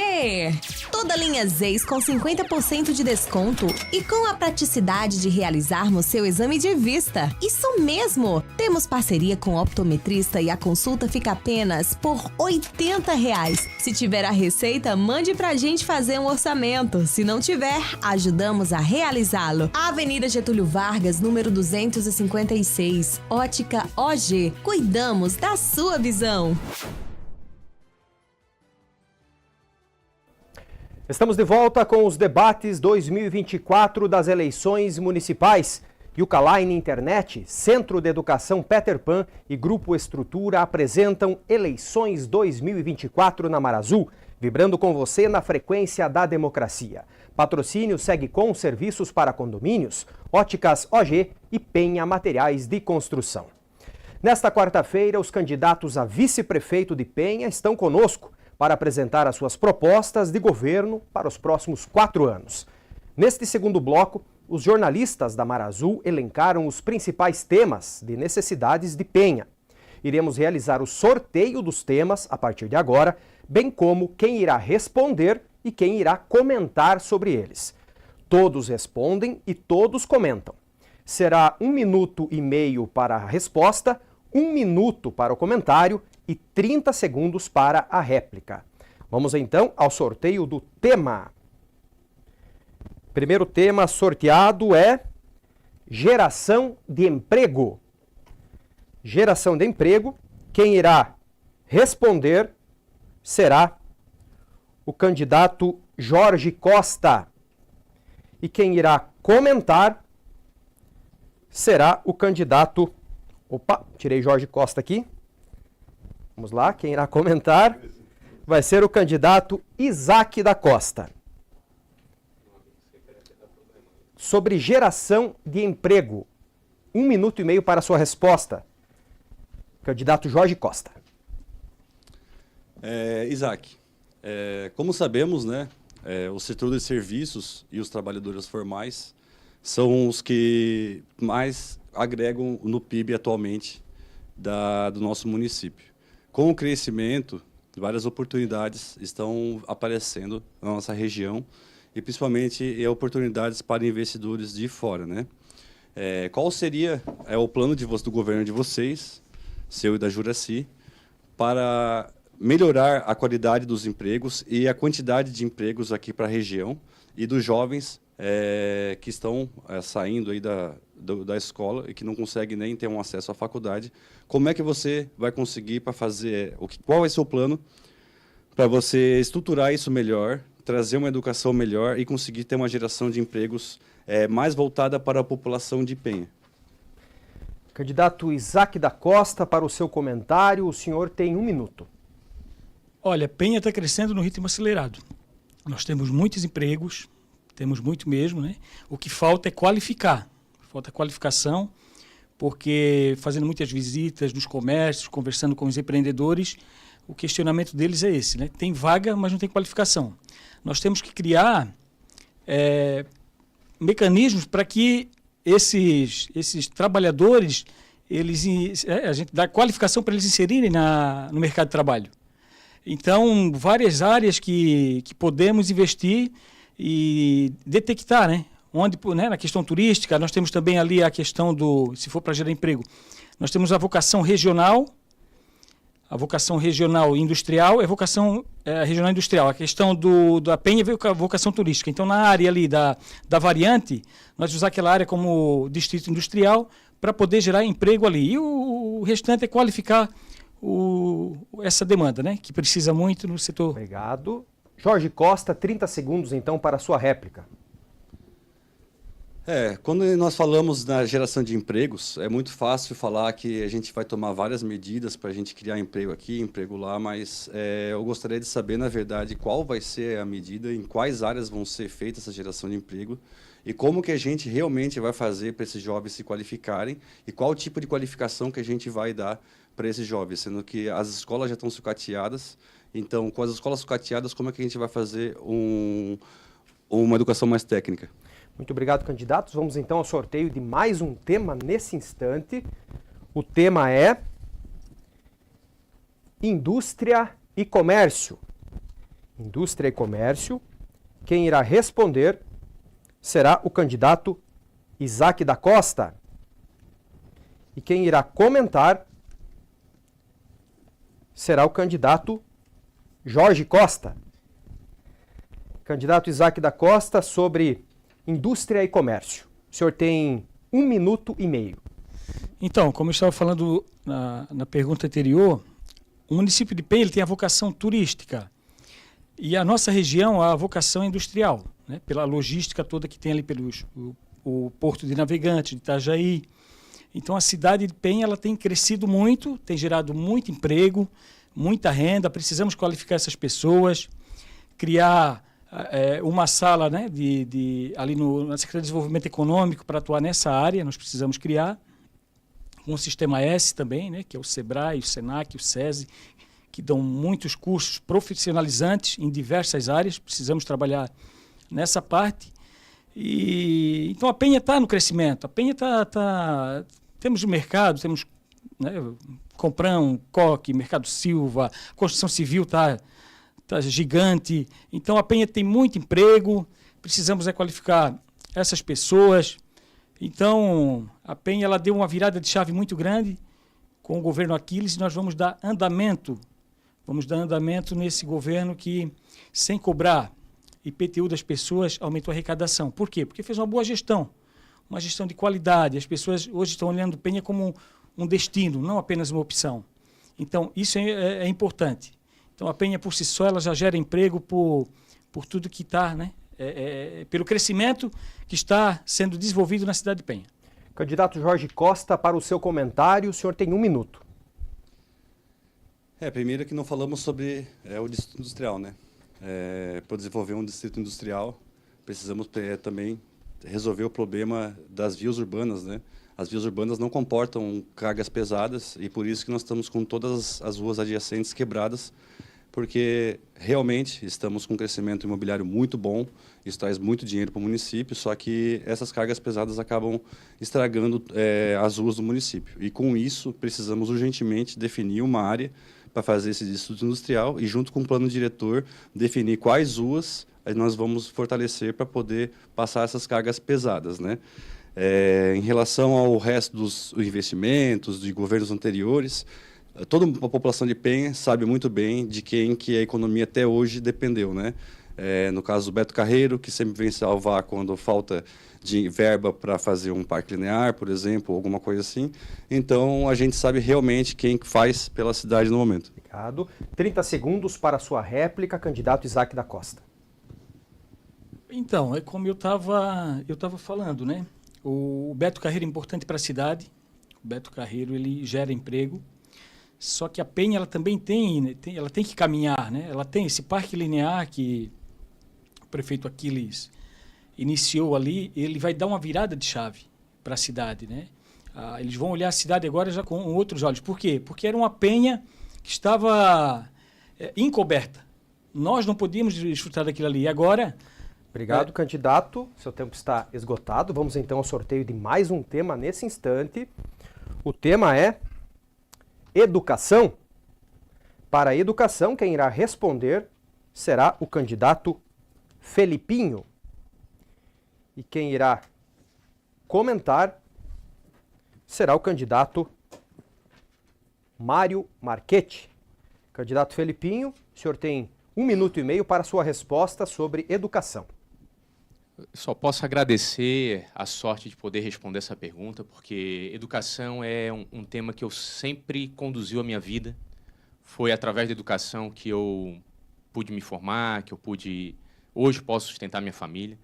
Toda linha Zeis com 50% de desconto e com a praticidade de realizarmos seu exame de vista. Isso mesmo! Temos parceria com o optometrista e a consulta fica apenas por R$80. Se tiver a receita, mande pra gente fazer um orçamento. Se não tiver, ajudamos a realizá-lo. Avenida Getúlio Vargas, número 256. Ótica OG. Cuidamos da sua visão. Estamos de volta com os debates 2024 das eleições municipais. Yuka Line Internet, Centro de Educação Peter Pan e Grupo Estrutura apresentam Eleições 2024 na Marazul, vibrando com você na frequência da democracia. Patrocínio Segcom Serviços para Condomínios, Óticas OG e Penha Materiais de Construção. Nesta quarta-feira, os candidatos a vice-prefeito de Penha estão conosco para apresentar as suas propostas de governo para os próximos 4 anos. Neste segundo bloco, os jornalistas da Marazul elencaram os principais temas de necessidades de Penha. Iremos realizar o sorteio dos temas a partir de agora, bem como quem irá responder e quem irá comentar sobre eles. Todos respondem e todos comentam. Será 1 minuto e meio para a resposta, 1 minuto para o comentário e 30 segundos para a réplica. Vamos então ao sorteio do tema. Primeiro tema sorteado é geração de emprego. Geração de emprego. Quem irá responder será o candidato Jorge Costa. E quem irá comentar será o candidato... Opa, tirei Jorge Costa aqui. Vamos lá, quem irá comentar vai ser o candidato Isaac da Costa. Sobre geração de emprego. 1 minuto e meio para a sua resposta. Candidato Jorge Costa. Isaac, como sabemos, né, o setor de serviços e os trabalhadores formais são os que mais agregam no PIB atualmente do nosso município. Com o crescimento, várias oportunidades estão aparecendo na nossa região e principalmente oportunidades para investidores de fora, né? Qual seria o plano do governo de vocês, seu e da Juraci, para melhorar a qualidade dos empregos e a quantidade de empregos aqui para a região e dos jovens que estão saindo aí da escola e que não conseguem nem ter um acesso à faculdade? Como é que você vai conseguir para fazer, qual é o seu plano para você estruturar isso melhor, trazer uma educação melhor e conseguir ter uma geração de empregos mais voltada para a população de Penha? Candidato Isaac da Costa, para o seu comentário, o senhor tem 1 minuto. Olha, Penha está crescendo no ritmo acelerado. Nós temos muitos empregos, temos muito mesmo, né? O que falta é qualificar. Falta qualificação, porque fazendo muitas visitas nos comércios, conversando com os empreendedores, o questionamento deles é esse, né? Tem vaga, mas não tem qualificação. Nós temos que criar mecanismos para que esses trabalhadores, a gente dá qualificação para eles inserirem no mercado de trabalho. Então, várias áreas que podemos investir e detectar, né, onde, né, na questão turística, nós temos também ali a questão do, se for para gerar emprego, nós temos a vocação regional industrial e a vocação regional industrial. A questão da Penha veio com a vocação turística. Então, na área ali da variante, nós usar aquela área como distrito industrial para poder gerar emprego ali. E o restante é qualificar essa demanda, né, que precisa muito no setor. Obrigado. Jorge Costa, 30 segundos então para a sua réplica. Quando nós falamos na geração de empregos, é muito fácil falar que a gente vai tomar várias medidas para a gente criar emprego aqui, emprego lá, mas eu gostaria de saber, na verdade, qual vai ser a medida, em quais áreas vão ser feita essa geração de emprego e como que a gente realmente vai fazer para esses jovens se qualificarem e qual tipo de qualificação que a gente vai dar para esses jovens, sendo que as escolas já estão sucateadas. Então, com as escolas sucateadas, como é que a gente vai fazer uma educação mais técnica? Muito obrigado, candidatos. Vamos então ao sorteio de mais um tema nesse instante. O tema é Indústria e Comércio. Indústria e Comércio. Quem irá responder será o candidato Isaac da Costa. E quem irá comentar será o candidato Jorge Costa. Candidato Isaac da Costa, sobre Indústria e Comércio. O senhor tem 1 minuto e meio. Então, como eu estava falando na pergunta anterior, o município de Penha ele tem a vocação turística e a nossa região a vocação industrial, né? Pela logística toda que tem ali o Porto de Navegantes, de Itajaí. Então, a cidade de Penha ela tem crescido muito, tem gerado muito emprego, muita renda. Precisamos qualificar essas pessoas, criar uma sala, né, ali na Secretaria de Desenvolvimento Econômico para atuar nessa área. Nós precisamos criar um sistema S também, né, que é o SEBRAE, o SENAC, o SESI, que dão muitos cursos profissionalizantes em diversas áreas. Precisamos trabalhar nessa parte. Então a Penha está no crescimento. A Penha temos o mercado, temos, né, Comprão, Coque, Mercado Silva, a construção civil está gigante. Então a Penha tem muito emprego, precisamos qualificar essas pessoas. Então a Penha ela deu uma virada de chave muito grande com o governo Aquiles e nós vamos dar andamento nesse governo que, sem cobrar IPTU das pessoas, aumentou a arrecadação. Por quê? Porque fez uma boa gestão, uma gestão de qualidade. As pessoas hoje estão olhando Penha como um destino, não apenas uma opção. Então isso é importante. Então, a Penha, por si só, ela já gera emprego por tudo que está, né? Pelo crescimento que está sendo desenvolvido na cidade de Penha. Candidato Jorge Costa, para o seu comentário, o senhor tem 1 minuto. Primeiro que não falamos sobre o distrito industrial, né? Para desenvolver um distrito industrial, precisamos também resolver o problema das vias urbanas, né? As vias urbanas não comportam cargas pesadas e por isso que nós estamos com todas as ruas adjacentes quebradas, porque realmente estamos com um crescimento imobiliário muito bom, isso traz muito dinheiro para o município, só que essas cargas pesadas acabam estragando as ruas do município. E com isso, precisamos urgentemente definir uma área para fazer esse distrito industrial e, junto com o plano diretor, definir quais ruas nós vamos fortalecer para poder passar essas cargas pesadas, né? Em relação ao resto dos investimentos de governos anteriores, toda a população de Penha sabe muito bem de quem que a economia até hoje dependeu, né? No caso do Beto Carreiro, que sempre vem salvar quando falta de verba para fazer um parque linear, por exemplo, alguma coisa assim. Então, a gente sabe realmente quem faz pela cidade no momento. Obrigado. 30 segundos para a sua réplica, candidato Isaac da Costa. Então, é como eu tava falando, né? O Beto Carreiro é importante para a cidade. O Beto Carreiro ele gera emprego. Só que a Penha ela também ela tem que caminhar, né? Ela tem esse parque linear que o prefeito Aquiles iniciou ali, ele vai dar uma virada de chave para a cidade, né? Eles vão olhar a cidade agora já com outros olhos. Por quê? Porque era uma Penha que estava encoberta. Nós não podíamos desfrutar daquilo ali. E agora... Obrigado, candidato. Seu tempo está esgotado. Vamos então ao sorteio de mais um tema nesse instante. O tema é educação. Para a educação, quem irá responder será o candidato Felipinho. E quem irá comentar será o candidato Mário Marchetti. Candidato Felipinho, o senhor tem 1 minuto e meio para sua resposta sobre educação. Só posso agradecer a sorte de poder responder essa pergunta, porque educação é um tema que eu sempre conduziu a minha vida. Foi através da educação que eu pude me formar, que eu pude... Hoje posso sustentar minha família.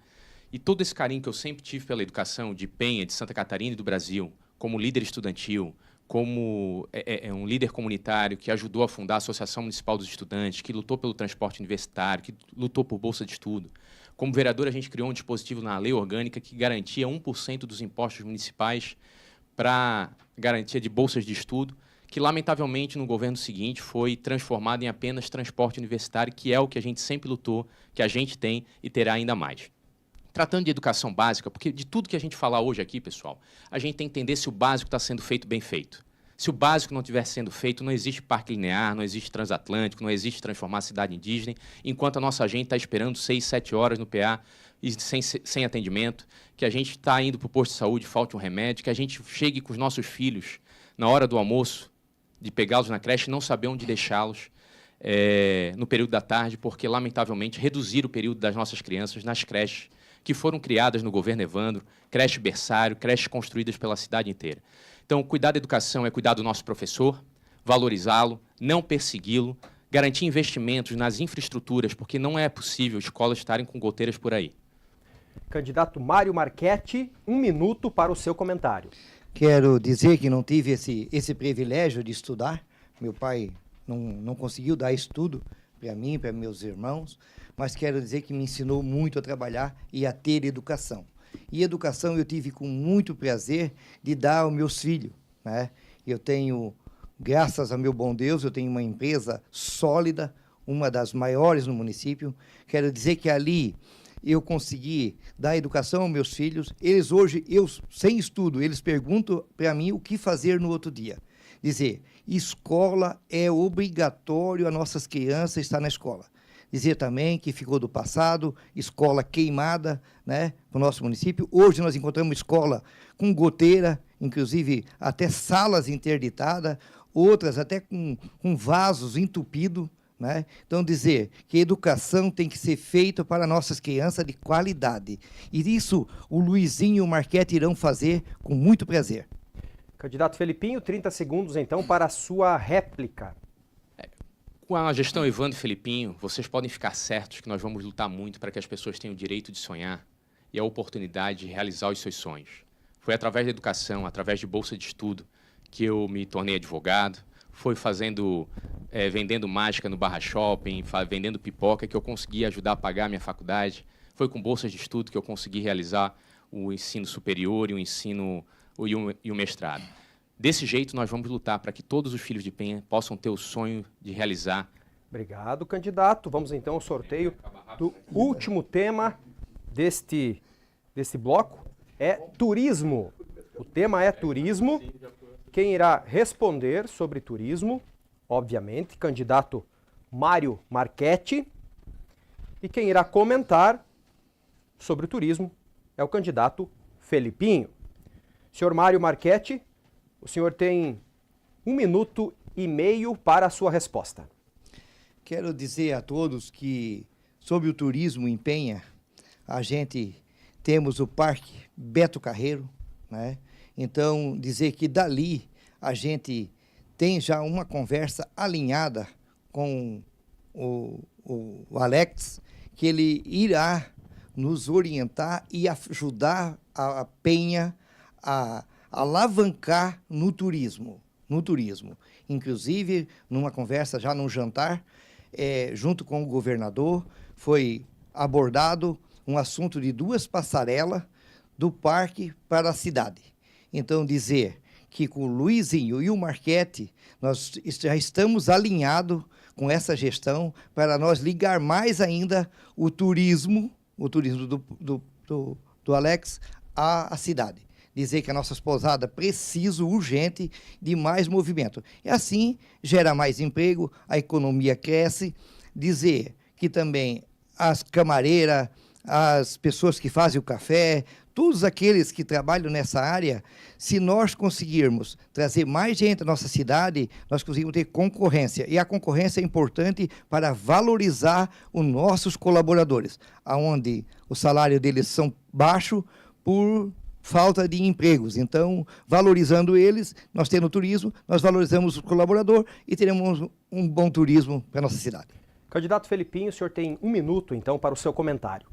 E todo esse carinho que eu sempre tive pela educação de Penha, de Santa Catarina e do Brasil, como líder estudantil, como um líder comunitário que ajudou a fundar a Associação Municipal dos Estudantes, que lutou pelo transporte universitário, que lutou por bolsa de estudo. Como vereador, a gente criou um dispositivo na lei orgânica que garantia 1% dos impostos municipais para garantia de bolsas de estudo, que, lamentavelmente, no governo seguinte foi transformado em apenas transporte universitário, que é o que a gente sempre lutou, que a gente tem e terá ainda mais. Tratando de educação básica, porque de tudo que a gente falar hoje aqui, pessoal, a gente tem que entender se o básico está sendo feito bem feito. Se o básico não estiver sendo feito, não existe parque linear, não existe transatlântico, não existe transformar a cidade em Disney, enquanto a nossa gente está esperando 6, 7 horas no PA e sem atendimento, que a gente está indo para o posto de saúde, falte um remédio, que a gente chegue com os nossos filhos na hora do almoço, de pegá-los na creche e não saber onde deixá-los no período da tarde, porque, lamentavelmente, reduziram o período das nossas crianças nas creches, que foram criadas no governo Evandro, creche berçário, creches construídas pela cidade inteira. Então, cuidar da educação é cuidar do nosso professor, valorizá-lo, não persegui-lo, garantir investimentos nas infraestruturas, porque não é possível escolas estarem com goteiras por aí. Candidato Mário Marchetti, 1 minuto para o seu comentário. Quero dizer que não tive esse privilégio de estudar. Meu pai não conseguiu dar estudo para mim, para meus irmãos, mas quero dizer que me ensinou muito a trabalhar e a ter educação. E educação eu tive com muito prazer de dar aos meus filhos, né? Eu tenho, graças ao meu bom Deus, eu tenho uma empresa sólida, uma das maiores no município. Quero dizer que ali eu consegui dar educação aos meus filhos. Eles hoje, sem estudo, eles perguntam para mim o que fazer no outro dia. Dizer, escola é obrigatório, as nossas crianças estar na escola. Dizer também que ficou do passado, escola queimada, né, no nosso município. Hoje nós encontramos escola com goteira, inclusive até salas interditadas, outras até com vasos entupidos, né? Então, dizer que educação tem que ser feita para nossas crianças de qualidade. E isso o Luizinho e o Marchetti irão fazer com muito prazer. Candidato Felipinho, 30 segundos, então, para a sua réplica. Com a gestão Evandro e Felipinho, vocês podem ficar certos que nós vamos lutar muito para que as pessoas tenham o direito de sonhar e a oportunidade de realizar os seus sonhos. Foi através da educação, através de bolsa de estudo, que eu me tornei advogado. Foi vendendo mágica no Barra Shopping, vendendo pipoca, que eu consegui ajudar a pagar a minha faculdade. Foi com bolsas de estudo que eu consegui realizar o ensino superior e o mestrado. Desse jeito, nós vamos lutar para que todos os filhos de Penha possam ter o sonho de realizar. Obrigado, candidato. Vamos, então, ao sorteio do último tema deste bloco. É turismo. O tema é turismo. Quem irá responder sobre turismo, obviamente, candidato Mário Marchetti. E quem irá comentar sobre o turismo é o candidato Felipinho. Senhor Mário Marchetti, o senhor tem 1 minuto e meio para a sua resposta. Quero dizer a todos que, sobre o turismo em Penha, a gente temos o Parque Beto Carreiro, né? Então, dizer que dali a gente tem já uma conversa alinhada com o Alex, que ele irá nos orientar e ajudar a Penha a alavancar no turismo. Inclusive, numa conversa, já num jantar, junto com o governador, foi abordado um assunto de 2 passarelas do parque para a cidade. Então, dizer que com o Luizinho e o Marchetti, nós já estamos alinhados com essa gestão para nós ligar mais ainda o turismo do Alex à cidade. Dizer que a nossa pousadas precisam, urgente, de mais movimento. E assim, gera mais emprego, a economia cresce. Dizer que também as camareiras, as pessoas que fazem o café, todos aqueles que trabalham nessa área, se nós conseguirmos trazer mais gente à nossa cidade, nós conseguimos ter concorrência. E a concorrência é importante para valorizar os nossos colaboradores, onde o salário deles são baixo por falta de empregos. Então, valorizando eles, nós tendo turismo, nós valorizamos o colaborador e teremos um bom turismo para a nossa cidade. Candidato Felipinho, o senhor tem 1 minuto, então, para o seu comentário.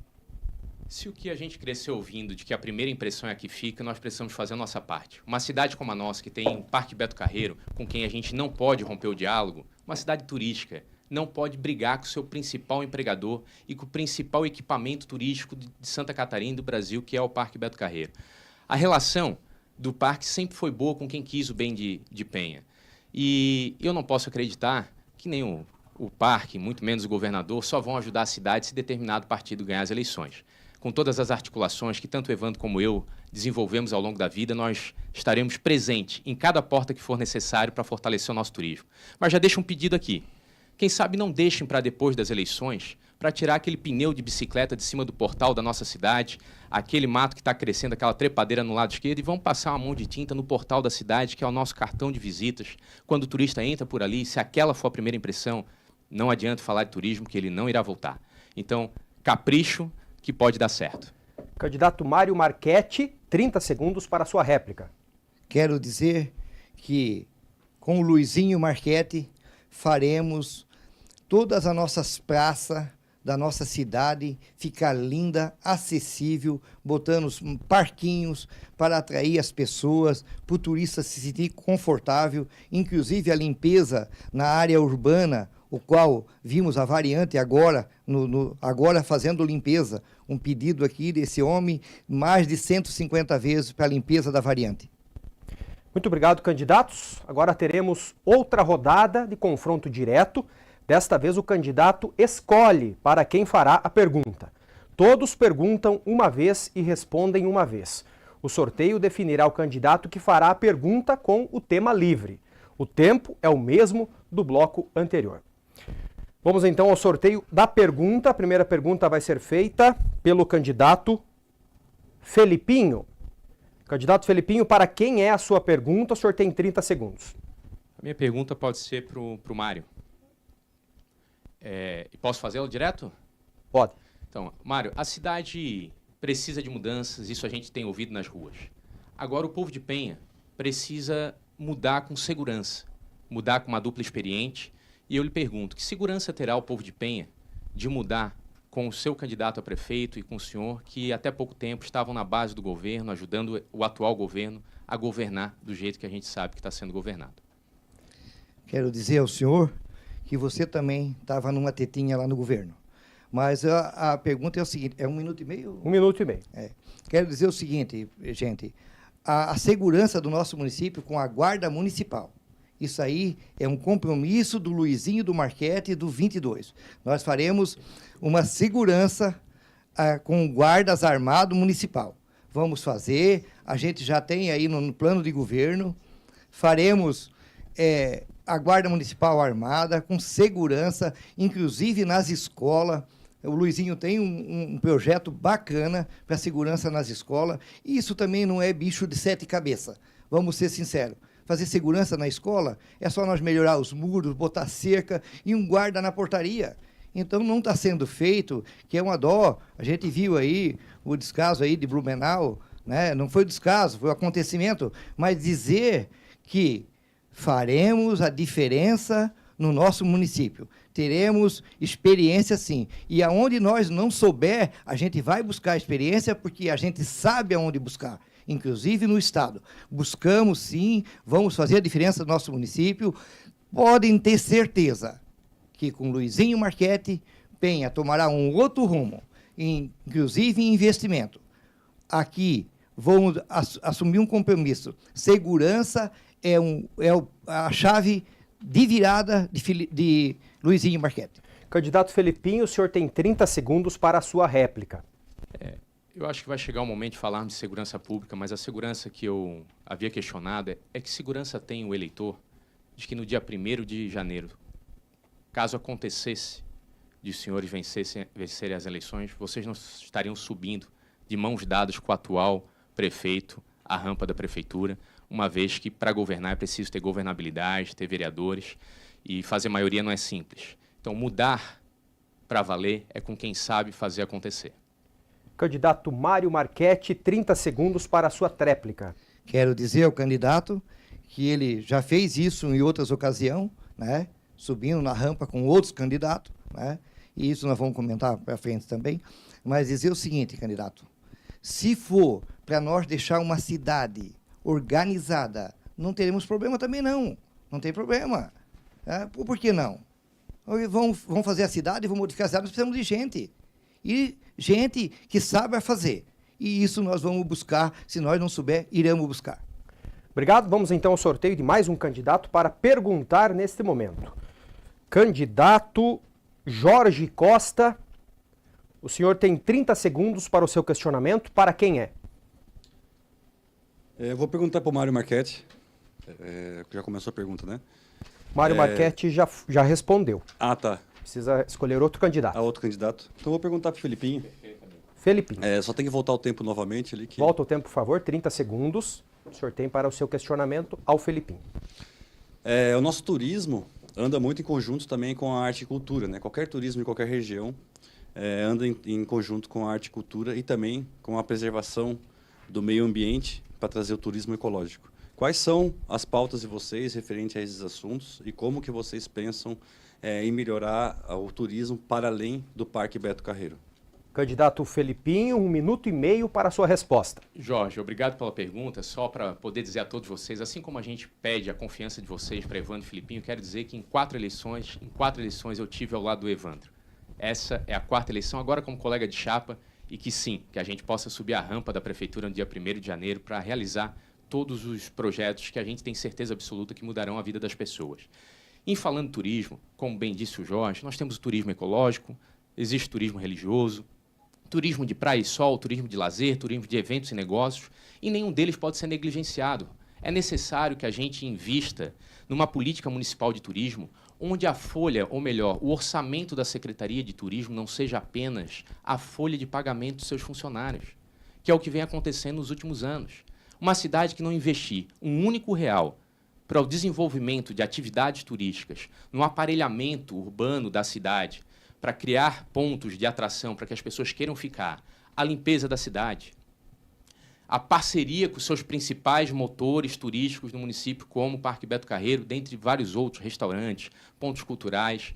Se o que a gente cresceu ouvindo de que a primeira impressão é a que fica, nós precisamos fazer a nossa parte. Uma cidade como a nossa, que tem um Parque Beto Carreiro, com quem a gente não pode romper o diálogo, uma cidade turística, não pode brigar com o seu principal empregador e com o principal equipamento turístico de Santa Catarina e do Brasil, que é o Parque Beto Carreiro. A relação do parque sempre foi boa com quem quis o bem de Penha. E eu não posso acreditar que nem o parque, muito menos o governador, só vão ajudar a cidade se determinado partido ganhar as eleições. Com todas as articulações que tanto o Evandro como eu desenvolvemos ao longo da vida, nós estaremos presentes em cada porta que for necessário para fortalecer o nosso turismo. Mas já deixo um pedido aqui. Quem sabe não deixem para depois das eleições, para tirar aquele pneu de bicicleta de cima do portal da nossa cidade, aquele mato que está crescendo, aquela trepadeira no lado esquerdo, e vão passar uma mão de tinta no portal da cidade, que é o nosso cartão de visitas. Quando o turista entra por ali, se aquela for a primeira impressão, não adianta falar de turismo, que ele não irá voltar. Então, capricho, que pode dar certo. Candidato Mário Marchetti, 30 segundos para a sua réplica. Quero dizer que, com o Luizinho Marchetti, faremos todas as nossas praças da nossa cidade ficar linda, acessível, botando os parquinhos para atrair as pessoas, para o turista se sentir confortável, inclusive a limpeza na área urbana, o qual vimos a variante agora, agora fazendo limpeza, um pedido aqui desse homem, mais de 150 vezes para a limpeza da variante. Muito obrigado, candidatos. Agora teremos outra rodada de confronto direto. Desta vez o candidato escolhe para quem fará a pergunta. Todos perguntam uma vez e respondem uma vez. O sorteio definirá o candidato que fará a pergunta com o tema livre. O tempo é o mesmo do bloco anterior. Vamos então ao sorteio da pergunta. A primeira pergunta vai ser feita pelo candidato Felipinho. Candidato Felipinho, para quem é a sua pergunta? O senhor tem 30 segundos. A minha pergunta pode ser para o Mário. Posso fazê-la direto? Pode. Então, Mário, a cidade precisa de mudanças, isso a gente tem ouvido nas ruas. Agora, o povo de Penha precisa mudar com segurança, mudar com uma dupla experiente. E eu lhe pergunto, que segurança terá o povo de Penha de mudar com o seu candidato a prefeito e com o senhor, que até pouco tempo estavam na base do governo, ajudando o atual governo a governar do jeito que a gente sabe que está sendo governado? Quero dizer ao senhor que você também estava numa tetinha lá no governo. Mas a pergunta é o seguinte, é 1 minuto e meio? 1 minuto e meio. Quero dizer o seguinte, gente, a segurança do nosso município com a Guarda Municipal. Isso aí é um compromisso do Luizinho do Marchetti do 22. Nós faremos uma segurança com guardas armados municipal. Vamos fazer, a gente já tem aí no plano de governo, faremos a Guarda Municipal armada, com segurança, inclusive nas escolas. O Luizinho tem um projeto bacana para segurança nas escolas, e isso também não é bicho de 7 cabeças, vamos ser sinceros. Fazer segurança na escola é só nós melhorar os muros, botar cerca e um guarda na portaria. Então não está sendo feito, que é uma dó. A gente viu aí o descaso aí de Blumenau, né? Não foi descaso, foi um acontecimento, mas dizer que faremos a diferença no nosso município. Teremos experiência sim. E aonde nós não souber, a gente vai buscar experiência, porque a gente sabe aonde buscar. Inclusive no Estado. Buscamos, sim, vamos fazer a diferença no nosso município. Podem ter certeza que com Luizinho Marchetti, Penha tomará um outro rumo, inclusive em investimento. Aqui, vamos assumir um compromisso. Segurança é a chave de virada de Luizinho Marchetti. Candidato Felipinho, o senhor tem 30 segundos para a sua réplica. Eu acho que vai chegar o momento de falarmos de segurança pública, mas a segurança que eu havia questionado é que segurança tem o eleitor de que no dia 1º de janeiro, caso acontecesse de os senhores vencerem as eleições, vocês não estariam subindo de mãos dadas com o atual prefeito a rampa da prefeitura, uma vez que para governar é preciso ter governabilidade, ter vereadores, e fazer maioria não é simples. Então, mudar para valer é com quem sabe fazer acontecer. Candidato Mário Marchetti, 30 segundos para a sua tréplica. Quero dizer ao candidato que ele já fez isso em outras ocasiões, né? Subindo na rampa com outros candidatos, né? E isso nós vamos comentar para frente também. Mas dizer o seguinte, candidato, se for para nós deixar uma cidade organizada, não teremos problema também não. Não tem problema. Por que não? Vamos fazer a cidade, vamos modificar a cidade, nós precisamos de gente. E gente que saiba fazer. E isso nós vamos buscar, se nós não souber, iremos buscar. Obrigado. Vamos então ao sorteio de mais um candidato para perguntar neste momento. Candidato Jorge Costa, o senhor tem 30 segundos para o seu questionamento. Para quem é? Eu vou perguntar para o Mário Marchetti. Já começou a pergunta, né? Mário Marchetti já respondeu. Ah, tá. Precisa escolher outro candidato. Outro candidato. Então eu vou perguntar para o Felipinho. Felipinho. Só tem que voltar o tempo novamente ali. Volta o tempo, por favor, 30 segundos. O senhor tem para o seu questionamento ao Felipinho. O nosso turismo anda muito em conjunto também com a arte e cultura, né? Qualquer turismo em qualquer região anda em conjunto com a arte e cultura e também com a preservação do meio ambiente para trazer o turismo ecológico. Quais são as pautas de vocês referente a esses assuntos e como que vocês pensam em melhorar o turismo para além do Parque Beto Carreiro? Candidato Felipinho, 1 minuto e meio para a sua resposta. Jorge, obrigado pela pergunta. Só para poder dizer a todos vocês, assim como a gente pede a confiança de vocês para Evandro e Felipinho, quero dizer que em quatro eleições eu tive ao lado do Evandro. Essa é a 4ª eleição, agora como colega de chapa, e que sim, que a gente possa subir a rampa da prefeitura no dia 1º de janeiro para realizar todos os projetos que a gente tem certeza absoluta que mudarão a vida das pessoas. Em falando de turismo, como bem disse o Jorge, nós temos o turismo ecológico, existe o turismo religioso, turismo de praia e sol, turismo de lazer, turismo de eventos e negócios, e nenhum deles pode ser negligenciado. É necessário que a gente invista numa política municipal de turismo, onde a folha, ou melhor, o orçamento da Secretaria de Turismo não seja apenas a folha de pagamento dos seus funcionários, que é o que vem acontecendo nos últimos anos. Uma cidade que não investir um único real para o desenvolvimento de atividades turísticas, no aparelhamento urbano da cidade, para criar pontos de atração para que as pessoas queiram ficar, a limpeza da cidade, a parceria com seus principais motores turísticos no município, como o Parque Beto Carreiro, dentre vários outros restaurantes, pontos culturais,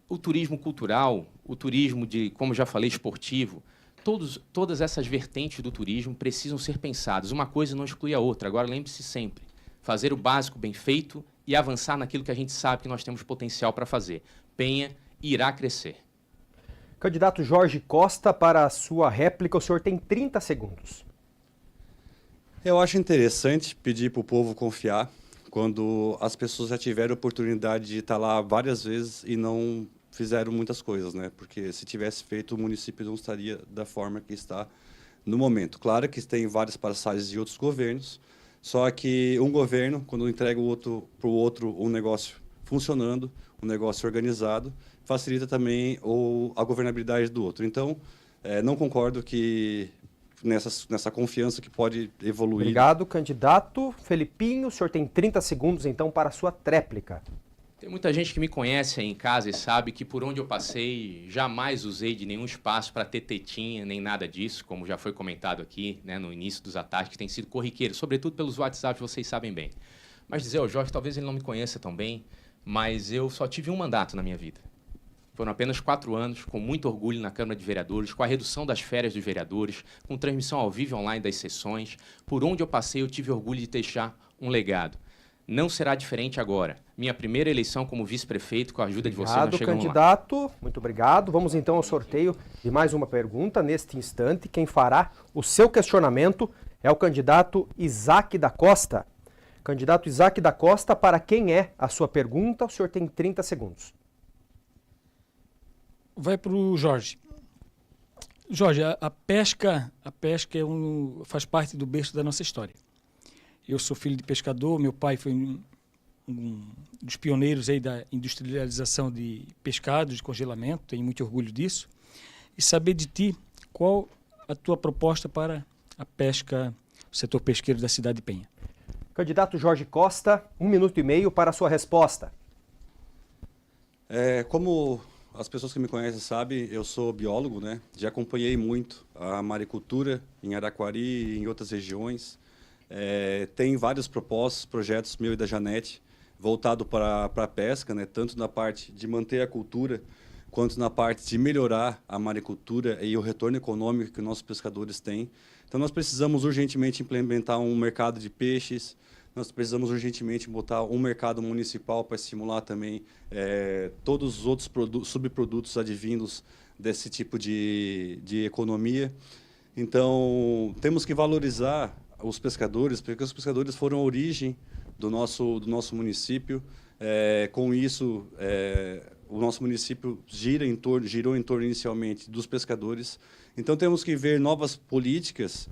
o turismo cultural, o turismo de, como já falei, esportivo, todas essas vertentes do turismo precisam ser pensadas. Uma coisa não exclui a outra. Agora, lembre-se sempre, fazer o básico bem feito e avançar naquilo que a gente sabe que nós temos potencial para fazer. Penha irá crescer. Candidato Jorge Costa, para a sua réplica, o senhor tem 30 segundos. Eu acho interessante pedir para o povo confiar quando as pessoas já tiveram a oportunidade de estar lá várias vezes e não fizeram muitas coisas, né? Porque se tivesse feito, o município não estaria da forma que está no momento. Claro que tem várias passagens de outros governos, só que um governo, quando entrega para o outro um negócio funcionando, um negócio organizado, facilita também a governabilidade do outro. Então, não concordo que nessa confiança que pode evoluir. Obrigado, candidato Felipinho. O senhor tem 30 segundos, então, para a sua tréplica. Tem muita gente que me conhece aí em casa e sabe que por onde eu passei, jamais usei de nenhum espaço para ter tetinha, nem nada disso, como já foi comentado aqui, né, no início dos ataques, que tem sido corriqueiro, sobretudo pelos WhatsApp, vocês sabem bem. Mas dizer ao Jorge, talvez ele não me conheça tão bem, mas eu só tive um mandato na minha vida. Foram apenas 4 anos, com muito orgulho na Câmara de Vereadores, com a redução das férias dos vereadores, com transmissão ao vivo online das sessões. Por onde eu passei, eu tive orgulho de deixar um legado. Não será diferente agora. Minha primeira eleição como vice-prefeito, com a ajuda de vocês, nós chegamos candidato. Muito obrigado. Vamos então ao sorteio de mais uma pergunta. Neste instante, quem fará o seu questionamento é o candidato Isaac da Costa. Candidato Isaac da Costa, para quem é a sua pergunta? O senhor tem 30 segundos. Vai para o Jorge. Jorge, a pesca faz parte do berço da nossa história. Eu sou filho de pescador, meu pai foi um dos pioneiros aí da industrialização de pescado, de congelamento, tenho muito orgulho disso, e saber de ti qual a tua proposta para a pesca, o setor pesqueiro da cidade de Penha. Candidato Jorge Costa, 1 minuto e meio para a sua resposta. Como as pessoas que me conhecem sabem, eu sou biólogo, né? Já acompanhei muito a maricultura em Araquari e em outras regiões. Tem vários projetos meu e da Janete, voltado para a pesca, né? Tanto na parte de manter a cultura, quanto na parte de melhorar a maricultura e o retorno econômico que nossos pescadores têm. Então, nós precisamos urgentemente implementar um mercado de peixes, nós precisamos urgentemente botar um mercado municipal para estimular também todos os outros subprodutos advindos desse tipo de economia. Então, temos que valorizar os pescadores, porque os pescadores foram a origem do nosso município. Com isso, o nosso município girou em torno inicialmente dos pescadores. Então, temos que ver novas políticas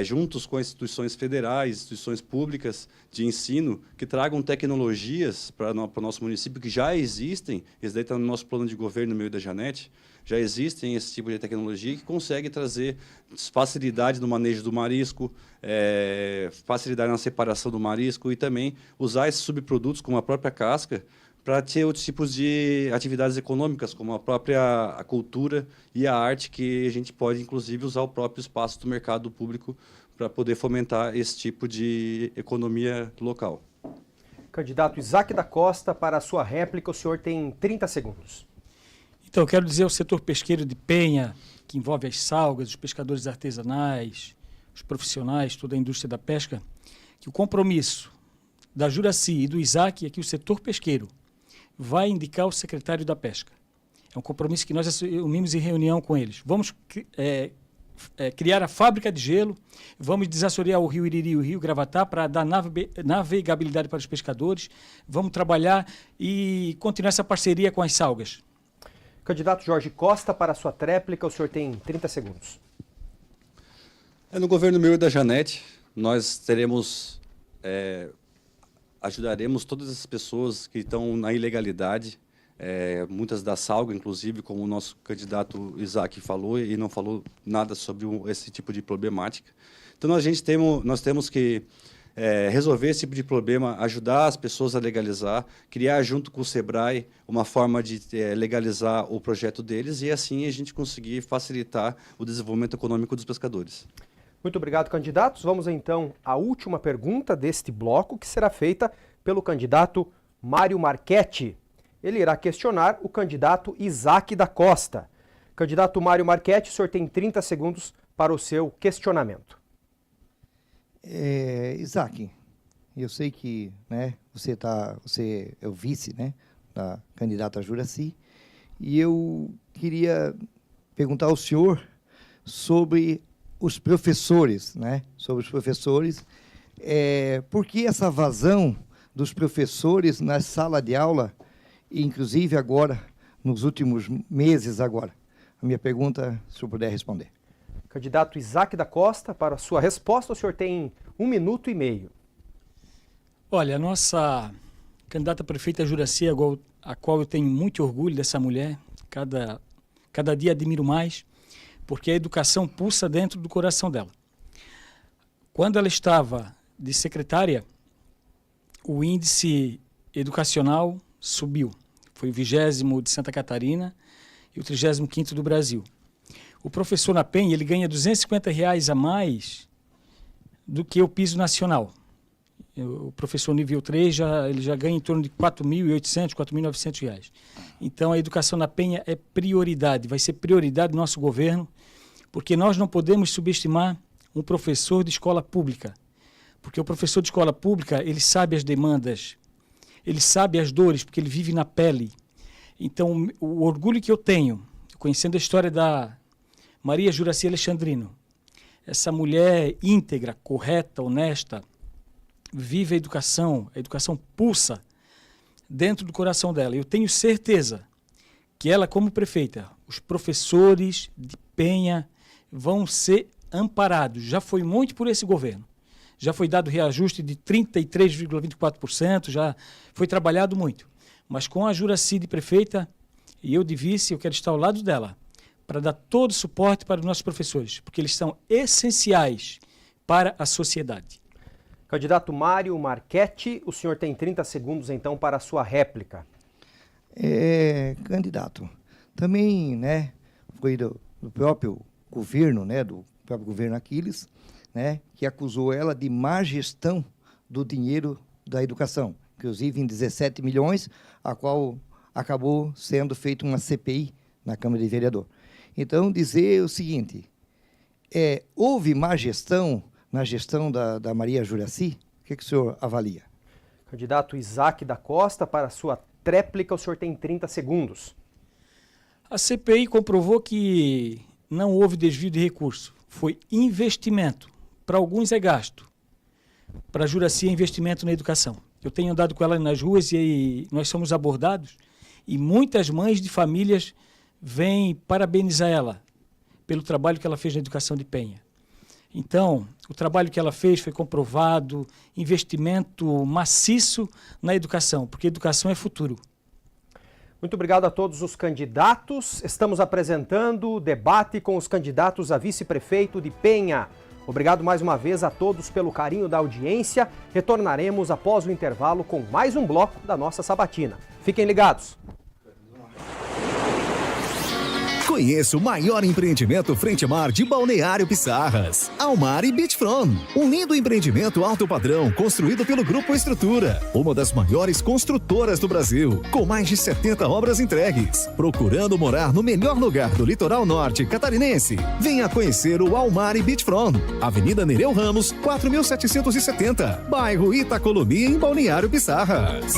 juntos com instituições federais, instituições públicas de ensino, que tragam tecnologias para o nosso município, que já existem, isso daí está no nosso plano de governo, no meio da Janete, já existem esse tipo de tecnologia que consegue trazer facilidade no manejo do marisco, facilidade na separação do marisco e também usar esses subprodutos, como a própria casca, para ter outros tipos de atividades econômicas, como a própria cultura e a arte, que a gente pode, inclusive, usar o próprio espaço do mercado público para poder fomentar esse tipo de economia local. Candidato Isaac da Costa, para a sua réplica, o senhor tem 30 segundos. Então, eu quero dizer ao setor pesqueiro de Penha, que envolve as salgas, os pescadores artesanais, os profissionais, toda a indústria da pesca, que o compromisso da Juraci e do Isaac é que o setor pesqueiro vai indicar o secretário da Pesca. É um compromisso que nós assumimos em reunião com eles. Vamos criar a fábrica de gelo, vamos desassorear o Rio Iriri e o Rio Gravatá para dar navegabilidade para os pescadores, vamos trabalhar e continuar essa parceria com as salgas. Candidato Jorge Costa, para a sua tréplica, o senhor tem 30 segundos. No governo meu e da Janete, nós ajudaremos todas as pessoas que estão na ilegalidade, muitas da salga, inclusive, como o nosso candidato Isaac falou, e não falou nada sobre esse tipo de problemática. Então, nós temos que resolver esse tipo de problema, ajudar as pessoas a legalizar, criar junto com o SEBRAE uma forma de legalizar o projeto deles e, assim, a gente conseguir facilitar o desenvolvimento econômico dos pescadores. Muito obrigado, candidatos. Vamos então à última pergunta deste bloco, que será feita pelo candidato Mário Marchetti. Ele irá questionar o candidato Isaac da Costa. Candidato Mário Marchetti, o senhor tem 30 segundos para o seu questionamento. Isaac, eu sei que você é o vice da candidata Juraci, e eu queria perguntar ao senhor sobre os professores, por que essa vazão dos professores na sala de aula, inclusive agora, nos últimos meses agora? A minha pergunta, se eu puder responder. Candidato Isaac da Costa, para a sua resposta, o senhor tem 1 minuto e meio. Olha, a nossa candidata prefeita Juraci, a qual eu tenho muito orgulho dessa mulher, cada dia admiro mais, porque a educação pulsa dentro do coração dela. Quando ela estava de secretária, o índice educacional subiu. Foi o 20º de Santa Catarina e o 35º do Brasil. O professor na Penha, ele ganha R$250 a mais do que o piso nacional. O professor nível 3 ele já ganha em torno de R$4.800, R$4.900. Então, a educação na Penha é prioridade, vai ser prioridade do nosso governo, porque nós não podemos subestimar um professor de escola pública. Porque o professor de escola pública, ele sabe as demandas, ele sabe as dores, porque ele vive na pele. Então, o orgulho que eu tenho, conhecendo a história da Maria Juraci Alexandrino, essa mulher íntegra, correta, honesta, vive a educação pulsa dentro do coração dela. Eu tenho certeza que ela, como prefeita, os professores de Penha vão ser amparados. Já foi muito por esse governo. já foi dado reajuste de 33,24%, já foi trabalhado muito. Mas com a Juracy de prefeita e eu de vice, eu quero estar ao lado dela para dar todo o suporte para os nossos professores, porque eles são essenciais para a sociedade. Candidato Mário Marchetti, o senhor tem 30 segundos então para a sua réplica. Candidato, também, né, foi do próprio governo, né, do próprio governo Aquiles, né, que acusou ela de má gestão do dinheiro da educação, inclusive em 17 milhões, a qual acabou sendo feita uma CPI na Câmara de Vereador. Então, dizer o seguinte, houve má gestão na gestão da Maria Juracy? O que o senhor avalia? Candidato Isaac da Costa, para a sua tréplica, o senhor tem 30 segundos. A CPI comprovou que não houve desvio de recurso, foi investimento. Para alguns é gasto, para a Juracy é investimento na educação. Eu tenho andado com ela nas ruas e nós somos abordados e muitas mães de famílias vêm parabenizar ela pelo trabalho que ela fez na educação de Penha. Então, o trabalho que ela fez foi comprovado, investimento maciço na educação, porque educação é futuro. Muito obrigado a todos os candidatos. Estamos apresentando o debate com os candidatos a vice-prefeito de Penha. Obrigado mais uma vez a todos pelo carinho da audiência. Retornaremos após o intervalo com mais um bloco da nossa sabatina. Fiquem ligados. Conheça o maior empreendimento frente mar de Balneário Pissarras, Almar e Beachfront. Um lindo empreendimento alto padrão construído pelo Grupo Estrutura, uma das maiores construtoras do Brasil, com mais de 70 obras entregues. Procurando morar no melhor lugar do litoral norte catarinense? Venha conhecer o Almar e Beachfront, Avenida Nereu Ramos, 4770, bairro Itacolomi, em Balneário Pissarras.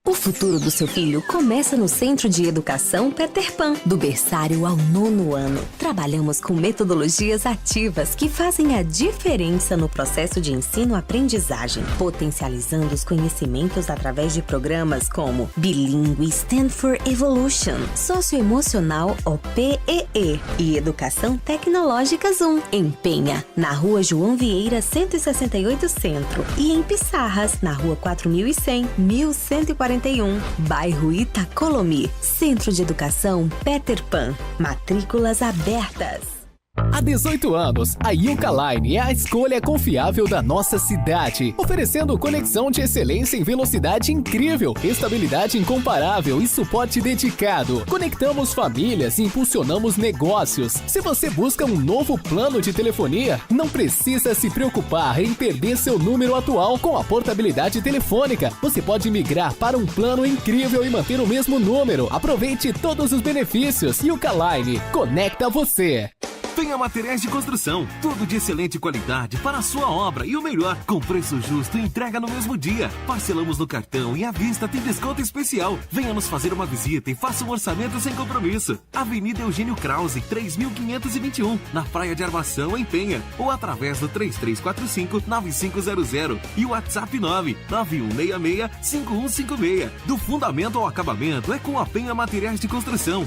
O futuro do seu filho começa no Centro de Educação Peter Pan, do berçário ao 9º ano. Trabalhamos com metodologias ativas que fazem a diferença no processo de ensino-aprendizagem, potencializando os conhecimentos através de programas como Bilingue Stand for Evolution, Socioemocional OPEE e Educação Tecnológica Zoom, em Penha, na Rua João Vieira 168 Centro, e em Pissarras, na Rua 4100, 1141, bairro Itacolomi. Centro de Educação Peter Pan. Matrículas abertas. Há 18 anos, a Yuka Line é a escolha confiável da nossa cidade, oferecendo conexão de excelência em velocidade incrível, estabilidade incomparável e suporte dedicado. Conectamos famílias e impulsionamos negócios. Se você busca um novo plano de telefonia, não precisa se preocupar em perder seu número atual com a portabilidade telefônica. Você pode migrar para um plano incrível e manter o mesmo número. Aproveite todos os benefícios. Yuka Line, conecta você. Penha Materiais de Construção, tudo de excelente qualidade para a sua obra e o melhor, com preço justo e entrega no mesmo dia. Parcelamos no cartão e à vista tem desconto especial. Venha nos fazer uma visita e faça um orçamento sem compromisso. Avenida Eugênio Krause, 3521, na Praia de Armação, em Penha, ou através do 3345-9500 e o WhatsApp 99166-5156. Do fundamento ao acabamento é com a Penha Materiais de Construção.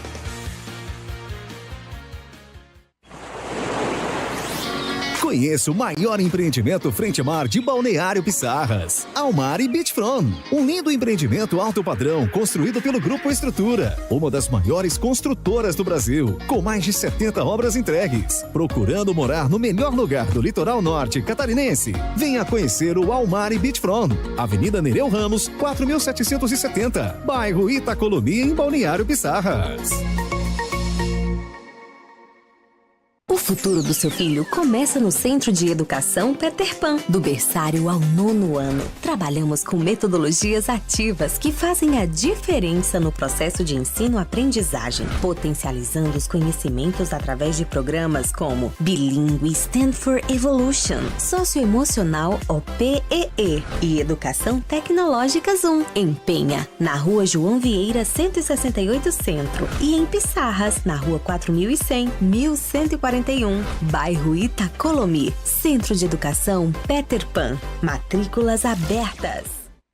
Conheça o maior empreendimento frente mar de Balneário Pissarras, Almar e Beachfront. Um lindo empreendimento alto padrão construído pelo Grupo Estrutura, uma das maiores construtoras do Brasil, com mais de 70 obras entregues. Procurando morar no melhor lugar do litoral norte catarinense? Venha conhecer o Almar e Beachfront, Avenida Nereu Ramos, 4770, bairro Itacolomi, em Balneário Pissarras. O futuro do seu filho começa no Centro de Educação Peter Pan, do berçário ao 9º ano. Trabalhamos com metodologias ativas que fazem a diferença no processo de ensino-aprendizagem, potencializando os conhecimentos através de programas como Bilingue Stand for Evolution, Socioemocional OPEE e Educação Tecnológica Zoom, em Penha, na Rua João Vieira 168 Centro, e em Pissarras, na Rua 4100, 1141, bairro Itacolomi. Centro de Educação Peter Pan. Matrículas abertas.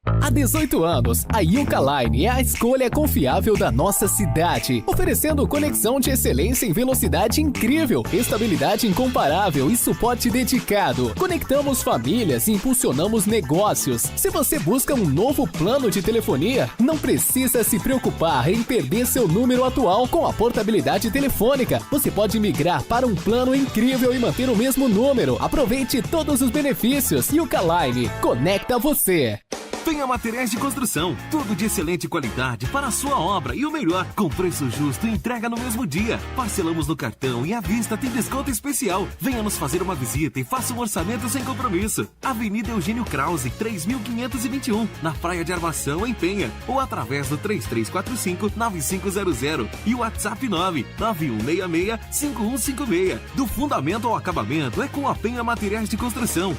Há 18 anos, a Yuka Line é a escolha confiável da nossa cidade, oferecendo conexão de excelência em velocidade incrível, estabilidade incomparável e suporte dedicado. Conectamos famílias e impulsionamos negócios. Se você busca um novo plano de telefonia, não precisa se preocupar em perder seu número atual com a portabilidade telefônica. Você pode migrar para um plano incrível e manter o mesmo número. Aproveite todos os benefícios. Yuka Line, conecta você. Penha Materiais de Construção, tudo de excelente qualidade para a sua obra e o melhor, com preço justo e entrega no mesmo dia. Parcelamos no cartão e à vista tem desconto especial. Venha nos fazer uma visita e faça um orçamento sem compromisso. Avenida Eugênio Krause, 3521, na Praia de Armação, em Penha, ou através do 3345-9500 e o WhatsApp 99166-5156. Do fundamento ao acabamento é com a Penha Materiais de Construção.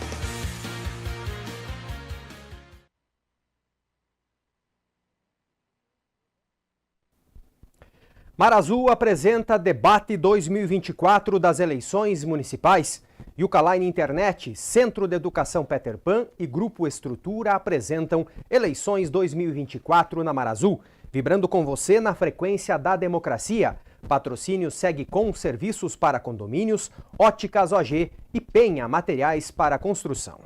Marazul apresenta debate 2024 das eleições municipais. Yuka Line Internet, Centro de Educação Peter Pan e Grupo Estrutura apresentam eleições 2024 na Marazul, vibrando com você na frequência da democracia. Patrocínio segue com serviços para condomínios, Óticas OG e Penha Materiais para Construção.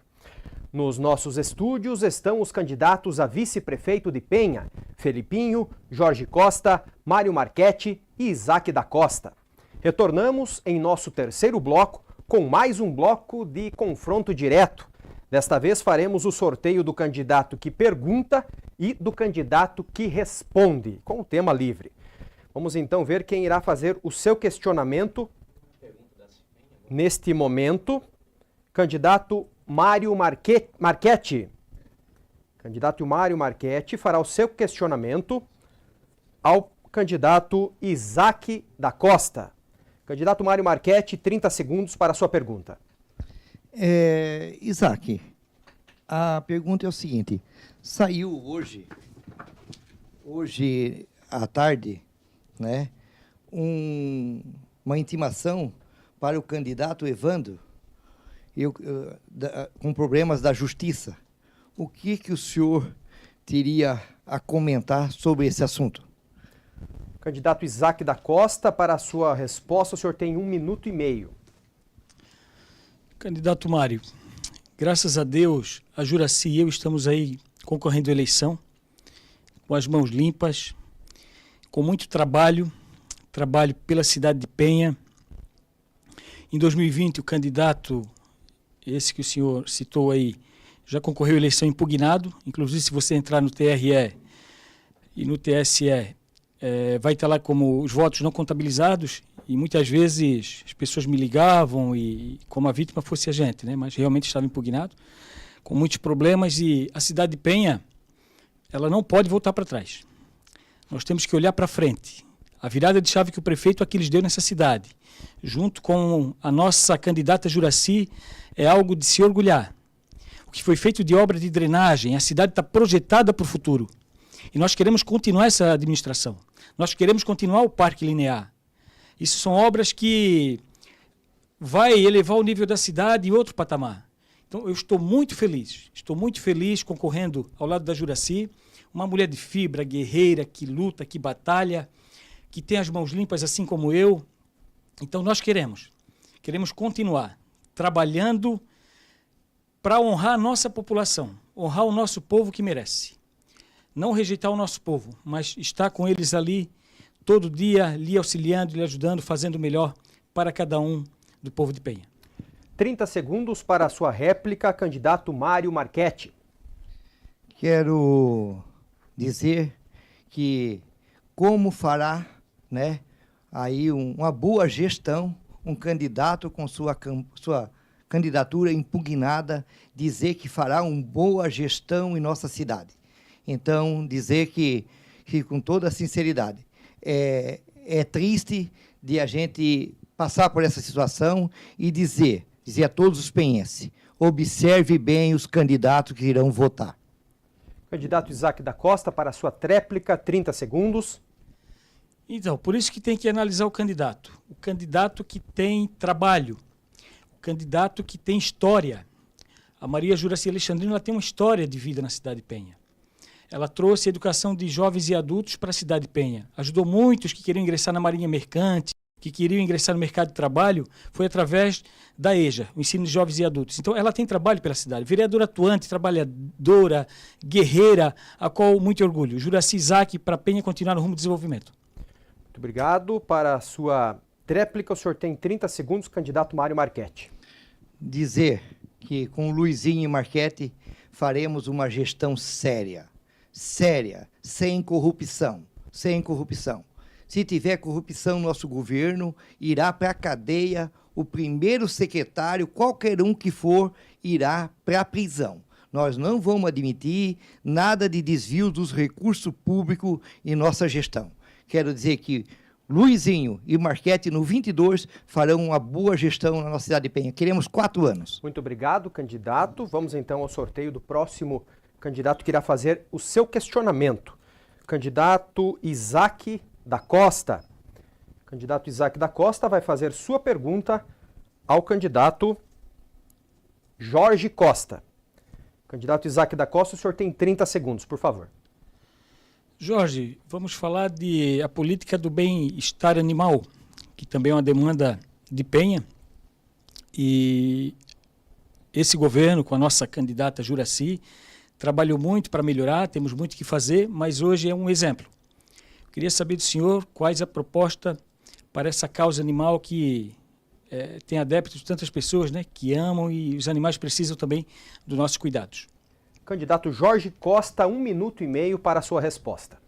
Nos nossos estúdios estão os candidatos a vice-prefeito de Penha, Felipinho, Jorge Costa, Mário Marchetti e Isaac da Costa. Retornamos em nosso terceiro bloco com mais um bloco de confronto direto. Desta vez faremos o sorteio do candidato que pergunta e do candidato que responde, com o tema livre. Vamos então ver quem irá fazer o seu questionamento neste momento. Candidato Mário Marchetti. Candidato Mário Marchetti fará o seu questionamento ao candidato Isaac da Costa. Candidato Mário Marchetti, 30 segundos para a sua pergunta. Isaac, a pergunta é o seguinte: saiu hoje à tarde, né, uma intimação para o candidato Evandro com problemas da justiça. O que o senhor teria a comentar sobre esse assunto? Candidato Isaac da Costa, para a sua resposta, o senhor tem 1 minuto e meio. Candidato Mário, graças a Deus, a Juraci e eu estamos aí concorrendo à eleição, com as mãos limpas, com muito trabalho pela cidade de Penha. Em 2020, o candidato, esse que o senhor citou aí, já concorreu à eleição impugnado. Inclusive, se você entrar no TRE e no TSE, vai estar lá como os votos não contabilizados, e muitas vezes as pessoas me ligavam e como a vítima fosse a gente, né? Mas realmente estava impugnado, com muitos problemas, e a cidade de Penha, ela não pode voltar para trás. Nós temos que olhar para frente. A virada de chave que o prefeito Aquiles deu nessa cidade, junto com a nossa candidata Juraci, é algo de se orgulhar. O que foi feito de obra de drenagem, a cidade está projetada para o futuro. E nós queremos continuar essa administração. Nós queremos continuar o Parque Linear. Isso são obras que vai elevar o nível da cidade em outro patamar. Então, eu estou muito feliz concorrendo ao lado da Juraci, uma mulher de fibra, guerreira, que luta, que batalha, que tem as mãos limpas assim como eu. Então, nós queremos continuar trabalhando para honrar a nossa população, honrar o nosso povo que merece. Não rejeitar o nosso povo, mas estar com eles ali, todo dia, lhe auxiliando, lhe ajudando, fazendo o melhor para cada um do povo de Penha. 30 segundos para a sua réplica, candidato Mário Marchetti. Quero dizer que como fará, né, aí uma boa gestão, um candidato com sua candidatura impugnada, dizer que fará uma boa gestão em nossa cidade. Então, dizer que com toda a sinceridade, é triste de a gente passar por essa situação e dizer a todos os penhenses, observe bem os candidatos que irão votar. Candidato Isaac da Costa, para a sua tréplica, 30 segundos. Então, por isso que tem que analisar o candidato que tem trabalho, o candidato que tem história. A Maria Juraci Alexandrino, ela tem uma história de vida na cidade de Penha. Ela trouxe a educação de jovens e adultos para a cidade de Penha. Ajudou muitos que queriam ingressar na Marinha Mercante, que queriam ingressar no mercado de trabalho, foi através da EJA, o ensino de jovens e adultos. Então, ela tem trabalho pela cidade. Vereadora atuante, trabalhadora, guerreira, a qual muito orgulho. Juraci Isaac, para Penha continuar no rumo do desenvolvimento. Muito obrigado. Para a sua tréplica, o senhor tem 30 segundos, candidato Mário Marchetti. Dizer que com o Luizinho e Marchetti faremos uma gestão séria, sem corrupção. Se tiver corrupção no nosso governo, irá para a cadeia, o primeiro secretário, qualquer um que for, irá para a prisão. Nós não vamos admitir nada de desvio dos recursos públicos em nossa gestão. Quero dizer que Luizinho e Marchetti, no 22, farão uma boa gestão na nossa cidade de Penha. Queremos 4 anos. Muito obrigado, candidato. Vamos então ao sorteio do próximo candidato que irá fazer o seu questionamento. Candidato Isaac da Costa. Candidato Isaac da Costa vai fazer sua pergunta ao candidato Jorge Costa. Candidato Isaac da Costa, o senhor tem 30 segundos, por favor. Jorge, vamos falar de a política do bem-estar animal, que também é uma demanda de Penha. E esse governo, com a nossa candidata Juraci, trabalhou muito para melhorar, temos muito o que fazer, mas hoje é um exemplo. Queria saber do senhor quais a proposta para essa causa animal que tem adeptos de tantas pessoas, né, que amam, e os animais precisam também dos nossos cuidados. Candidato Jorge Costa, 1 minuto e meio para a sua resposta.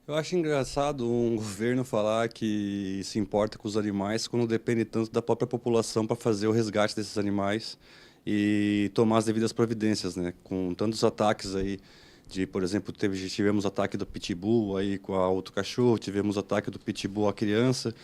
Eu acho engraçado um governo falar que se importa com os animais quando depende tanto da própria população para fazer o resgate desses animais e tomar as devidas providências, né? Com tantos ataques aí, por exemplo, tivemos ataque do Pitbull aí com a outro cachorro, tivemos ataque do Pitbull à criança.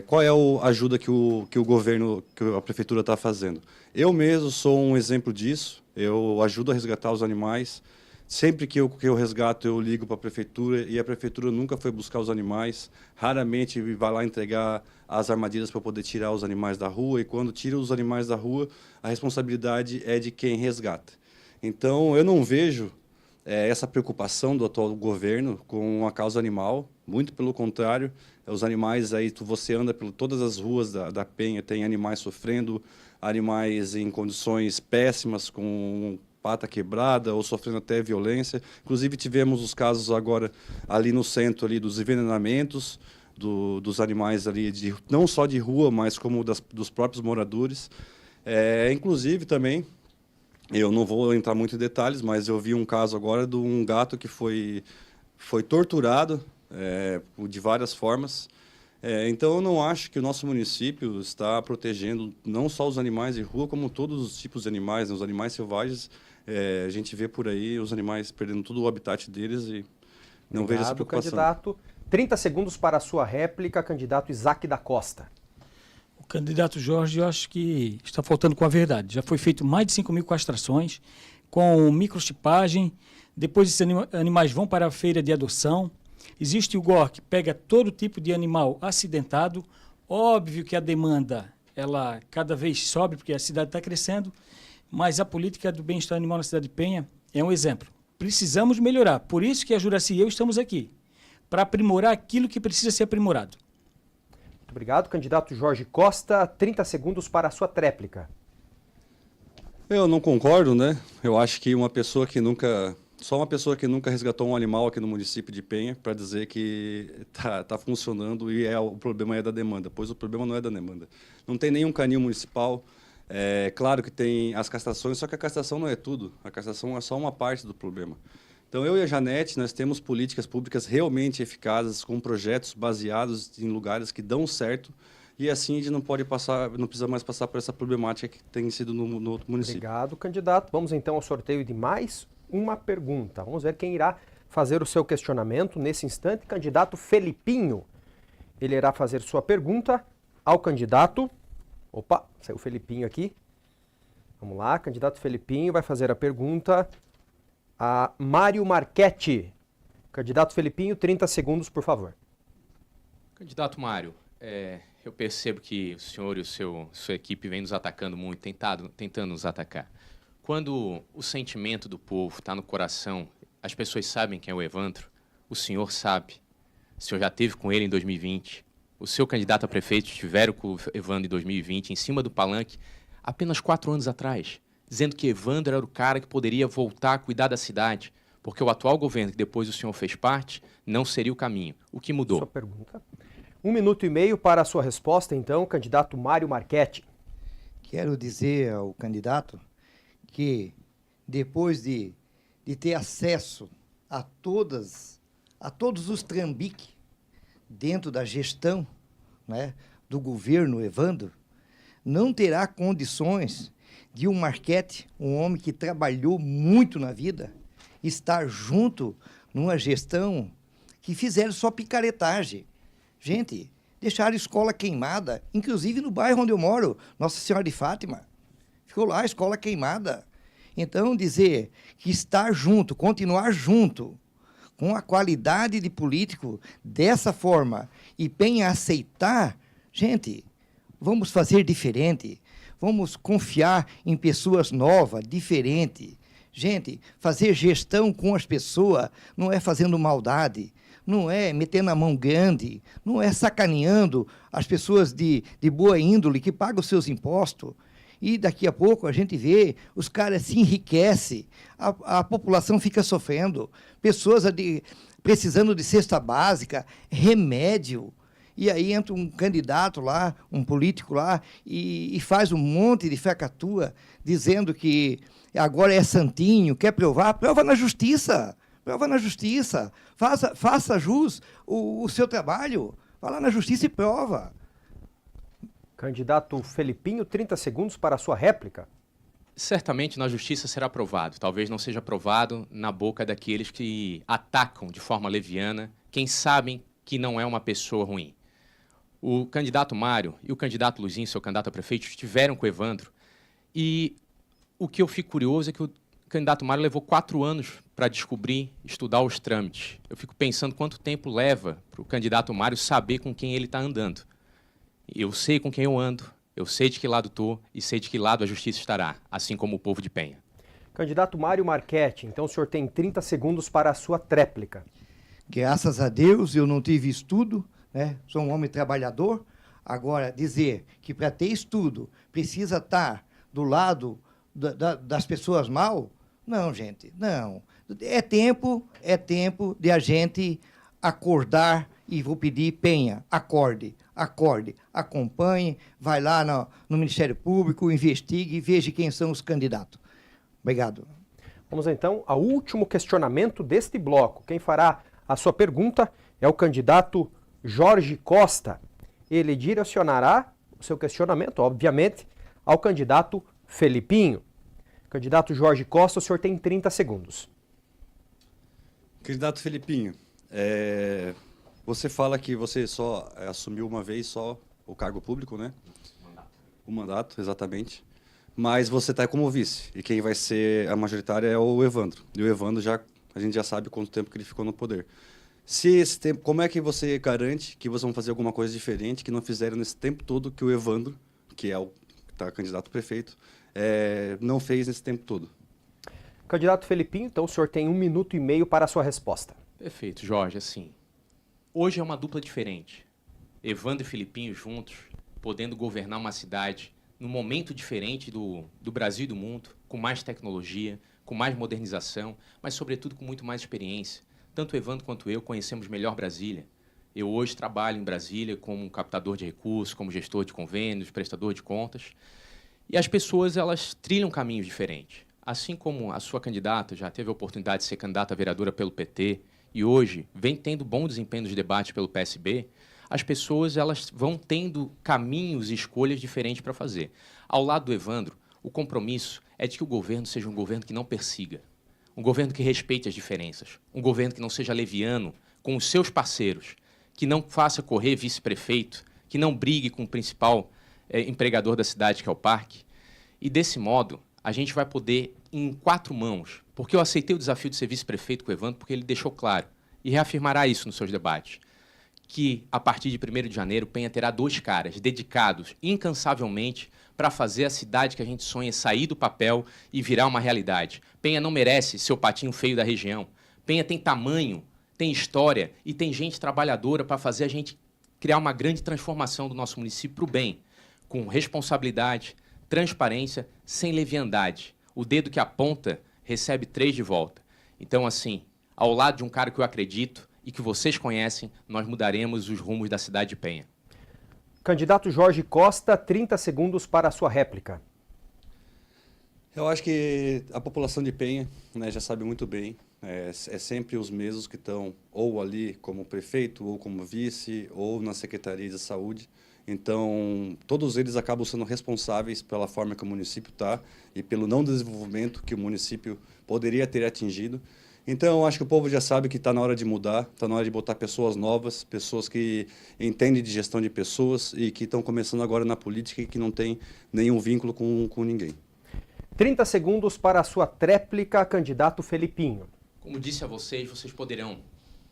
Qual é a ajuda que o governo, que a prefeitura está fazendo? Eu mesmo sou um exemplo disso. Eu ajudo a resgatar os animais. Sempre que eu resgato, eu ligo para a prefeitura e a prefeitura nunca foi buscar os animais. Raramente vai lá entregar as armadilhas para poder tirar os animais da rua. E quando tira os animais da rua, a responsabilidade é de quem resgata. Então, eu não vejo essa preocupação do atual governo com a causa animal. Muito pelo contrário, os animais aí, você anda por todas as ruas da Penha, tem animais sofrendo, animais em condições péssimas, com pata quebrada ou sofrendo até violência. Inclusive tivemos os casos agora ali no centro ali dos envenenamentos dos animais ali, não só de rua, mas como dos próprios moradores. Inclusive também, eu não vou entrar muito em detalhes, mas eu vi um caso agora de um gato que foi torturado de várias formas. Então, eu não acho que o nosso município está protegendo não só os animais de rua, como todos os tipos de animais, né? Os animais selvagens, a gente vê por aí os animais perdendo todo o habitat deles e não vejo essa preocupação. Candidato. 30 segundos para a sua réplica, candidato Isaac da Costa. O candidato Jorge, eu acho que está faltando com a verdade. Já foi feito mais de 5.000 castrações, com microchipagem, depois esses animais vão para a feira de adoção. Existe o GOR, que pega todo tipo de animal acidentado. Óbvio que a demanda, ela cada vez sobe, porque a cidade está crescendo, mas a política do bem-estar animal na cidade de Penha é um exemplo. Precisamos melhorar. Por isso que a Juraci e eu estamos aqui, para aprimorar aquilo que precisa ser aprimorado. Muito obrigado. Candidato Jorge Costa, 30 segundos para a sua tréplica. Eu não concordo, né? Eu acho que só uma pessoa que nunca resgatou um animal aqui no município de Penha para dizer que tá funcionando e o problema é da demanda, pois o problema não é da demanda. Não tem nenhum canil municipal. Claro que tem as castrações, só que a castração não é tudo. A castração é só uma parte do problema. Então, eu e a Janete, nós temos políticas públicas realmente eficazes, com projetos baseados em lugares que dão certo, e assim a gente não precisa mais passar por essa problemática que tem sido no município. Obrigado, candidato. Vamos então ao sorteio de mais uma pergunta. Vamos ver quem irá fazer o seu questionamento nesse instante. Candidato Felipinho. Ele irá fazer sua pergunta ao candidato... Opa, saiu o Felipinho aqui. Vamos lá, candidato Felipinho vai fazer a pergunta a Mário Marchetti. Candidato Felipinho, 30 segundos, por favor. Candidato Mário, eu percebo que o senhor e sua equipe vêm nos atacando muito, tentando nos atacar. quando o sentimento do povo está no coração, as pessoas sabem quem é o Evandro, o senhor sabe. O senhor já esteve com ele em 2020. O seu candidato a prefeito estiveram com o Evandro em 2020, em cima do palanque, apenas 4 anos atrás, dizendo que Evandro era o cara que poderia voltar a cuidar da cidade, porque o atual governo, que depois o senhor fez parte, não seria o caminho. O que mudou? Sua pergunta. 1 minuto e meio para a sua resposta, então, candidato Mário Marchetti. Quero dizer ao candidato que depois de ter acesso a todos os trambiques dentro da gestão, né, do governo Evandro, não terá condições de um Marchetti, um homem que trabalhou muito na vida, estar junto numa gestão que fizeram só picaretagem. Gente, deixaram a escola queimada, inclusive no bairro onde eu moro, Nossa Senhora de Fátima. Ficou lá a escola queimada. Então, dizer que estar junto, continuar junto, com a qualidade de político dessa forma, e bem aceitar, gente, vamos fazer diferente, vamos confiar em pessoas novas, diferentes. Gente, fazer gestão com as pessoas não é fazendo maldade, não é metendo a mão grande, não é sacaneando as pessoas de boa índole que pagam os seus impostos. E daqui a pouco a gente vê, os caras se enriquecem, a população fica sofrendo, pessoas precisando de cesta básica, remédio. E aí entra um candidato lá, um político lá, e faz um monte de facatua, dizendo que agora é santinho, quer provar, prova na justiça. Prova na justiça, faça jus o seu trabalho, vá lá na justiça e prova. Candidato Felipinho, 30 segundos para a sua réplica. Certamente na justiça será aprovado, talvez não seja aprovado na boca daqueles que atacam de forma leviana quem sabem que não é uma pessoa ruim. O candidato Mário e o candidato Luizinho, seu candidato a prefeito, estiveram com o Evandro, e o que eu fico curioso é que o candidato Mário levou 4 anos para descobrir, estudar os trâmites. Eu fico pensando quanto tempo leva para o candidato Mário saber com quem ele está andando. Eu sei com quem eu ando, eu sei de que lado estou e sei de que lado a justiça estará, assim como o povo de Penha. Candidato Mário Marchetti, então o senhor tem 30 segundos para a sua tréplica. Graças a Deus eu não tive estudo, né? Sou um homem trabalhador. Agora, dizer que para ter estudo precisa estar do lado das pessoas mal, não, gente, não. É tempo de a gente acordar, e vou pedir, Penha, acorde, acompanhe, vai lá no Ministério Público, investigue e veja quem são os candidatos. Obrigado. Vamos então ao último questionamento deste bloco. Quem fará a sua pergunta é o candidato Jorge Costa. Ele direcionará o seu questionamento, obviamente, ao candidato Felipinho. Candidato Jorge Costa, o senhor tem 30 segundos. Candidato Felipinho, você fala que você só assumiu uma vez só o cargo público, né? O mandato, exatamente. Mas você está como vice, e quem vai ser a majoritária é o Evandro. E o Evandro, a gente já sabe quanto tempo que ele ficou no poder. Se esse tempo, como é que você garante que vocês vão fazer alguma coisa diferente que não fizeram nesse tempo todo que o Evandro, que é o candidato a prefeito, não fez nesse tempo todo? Candidato Felipinho, então o senhor tem 1 minuto e meio para a sua resposta. Perfeito, Jorge. Assim, hoje é uma dupla diferente. Evandro e Felipinho juntos, podendo governar uma cidade num momento diferente do Brasil e do mundo, com mais tecnologia, com mais modernização, mas, sobretudo, com muito mais experiência. Tanto o Evandro quanto eu conhecemos melhor Brasília. Eu hoje trabalho em Brasília como captador de recursos, como gestor de convênios, prestador de contas. E as pessoas, elas trilham caminhos diferentes. Assim como a sua candidata já teve a oportunidade de ser candidata a vereadora pelo PT e hoje vem tendo bom desempenho nos debates pelo PSB, as pessoas elas vão tendo caminhos e escolhas diferentes para fazer. Ao lado do Evandro, o compromisso é de que o governo seja um governo que não persiga, um governo que respeite as diferenças, um governo que não seja leviano com os seus parceiros, que não faça correr vice-prefeito, que não brigue com o principal empregador da cidade, que é o parque. E, desse modo, a gente vai poder, em 4 mãos, porque eu aceitei o desafio de ser vice-prefeito com o Evandro, porque ele deixou claro, e reafirmará isso nos seus debates, que, a partir de 1º de janeiro, Penha terá 2 caras dedicados incansavelmente para fazer a cidade que a gente sonha sair do papel e virar uma realidade. Penha não merece ser o patinho feio da região. Penha tem tamanho, tem história e tem gente trabalhadora para fazer a gente criar uma grande transformação do nosso município para o bem, com responsabilidade, transparência, sem leviandade. O dedo que aponta recebe 3 de volta. Então, assim, ao lado de um cara que eu acredito e que vocês conhecem, nós mudaremos os rumos da cidade de Penha. Candidato Jorge Costa, 30 segundos para a sua réplica. Eu acho que a população de Penha, né, já sabe muito bem, é sempre os mesmos que estão ou ali como prefeito, ou como vice, ou na Secretaria de Saúde. Então, todos eles acabam sendo responsáveis pela forma que o município está e pelo não desenvolvimento que o município poderia ter atingido. Então, eu acho que o povo já sabe que está na hora de mudar, está na hora de botar pessoas novas, pessoas que entendem de gestão de pessoas e que estão começando agora na política e que não tem nenhum vínculo com ninguém. 30 segundos para a sua tréplica, candidato Felipinho. Como disse a vocês, vocês poderão,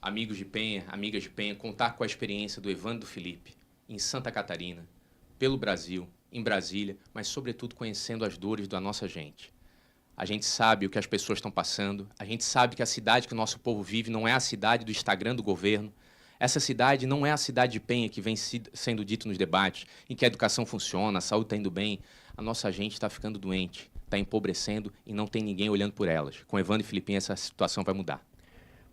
amigos de Penha, amigas de Penha, contar com a experiência do Evandro Felipe em Santa Catarina, pelo Brasil, em Brasília, mas sobretudo conhecendo as dores da nossa gente. A gente sabe o que as pessoas estão passando, a gente sabe que a cidade que o nosso povo vive não é a cidade do Instagram do governo. Essa cidade não é a cidade de Penha que vem sendo dito nos debates, em que a educação funciona, a saúde está indo bem. A nossa gente está ficando doente, está empobrecendo e não tem ninguém olhando por elas. Com Evandro e Filipinho essa situação vai mudar.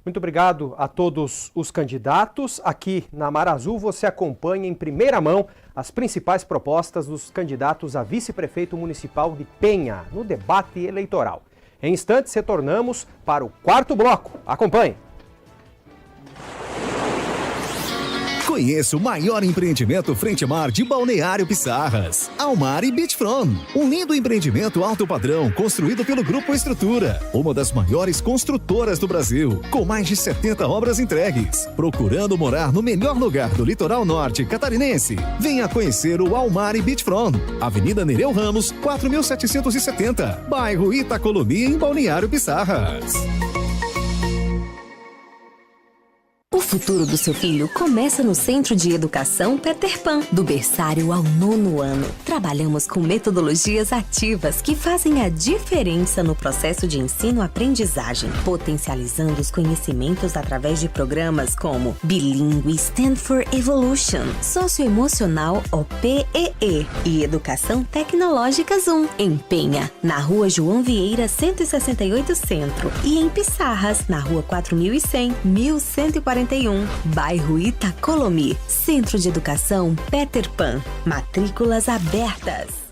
Muito obrigado a todos os candidatos. Aqui na Marazul você acompanha em primeira mão as principais propostas dos candidatos a vice-prefeito municipal de Penha no debate eleitoral. Em instantes retornamos para o 4º bloco. Acompanhe. Conheça o maior empreendimento frente mar de Balneário Pissarras, Almar e Beachfront. Um lindo empreendimento alto padrão construído pelo Grupo Estrutura, uma das maiores construtoras do Brasil, com mais de 70 obras entregues. Procurando morar no melhor lugar do litoral norte catarinense? Venha conhecer o Almar e Beachfront, Avenida Nereu Ramos, 4770, bairro Itacolomi, em Balneário Pissarras. O futuro do seu filho começa no Centro de Educação Peter Pan, do berçário ao 9º ano. Trabalhamos com metodologias ativas que fazem a diferença no processo de ensino-aprendizagem, potencializando os conhecimentos através de programas como Bilingue Stand for Evolution, Socioemocional OPEE e Educação Tecnológica Zoom. Em Penha, na Rua João Vieira 168 Centro e em Pissarras, na Rua 4100, 1141. Bairro Itacolomi, Centro de Educação Peter Pan. Matrículas abertas.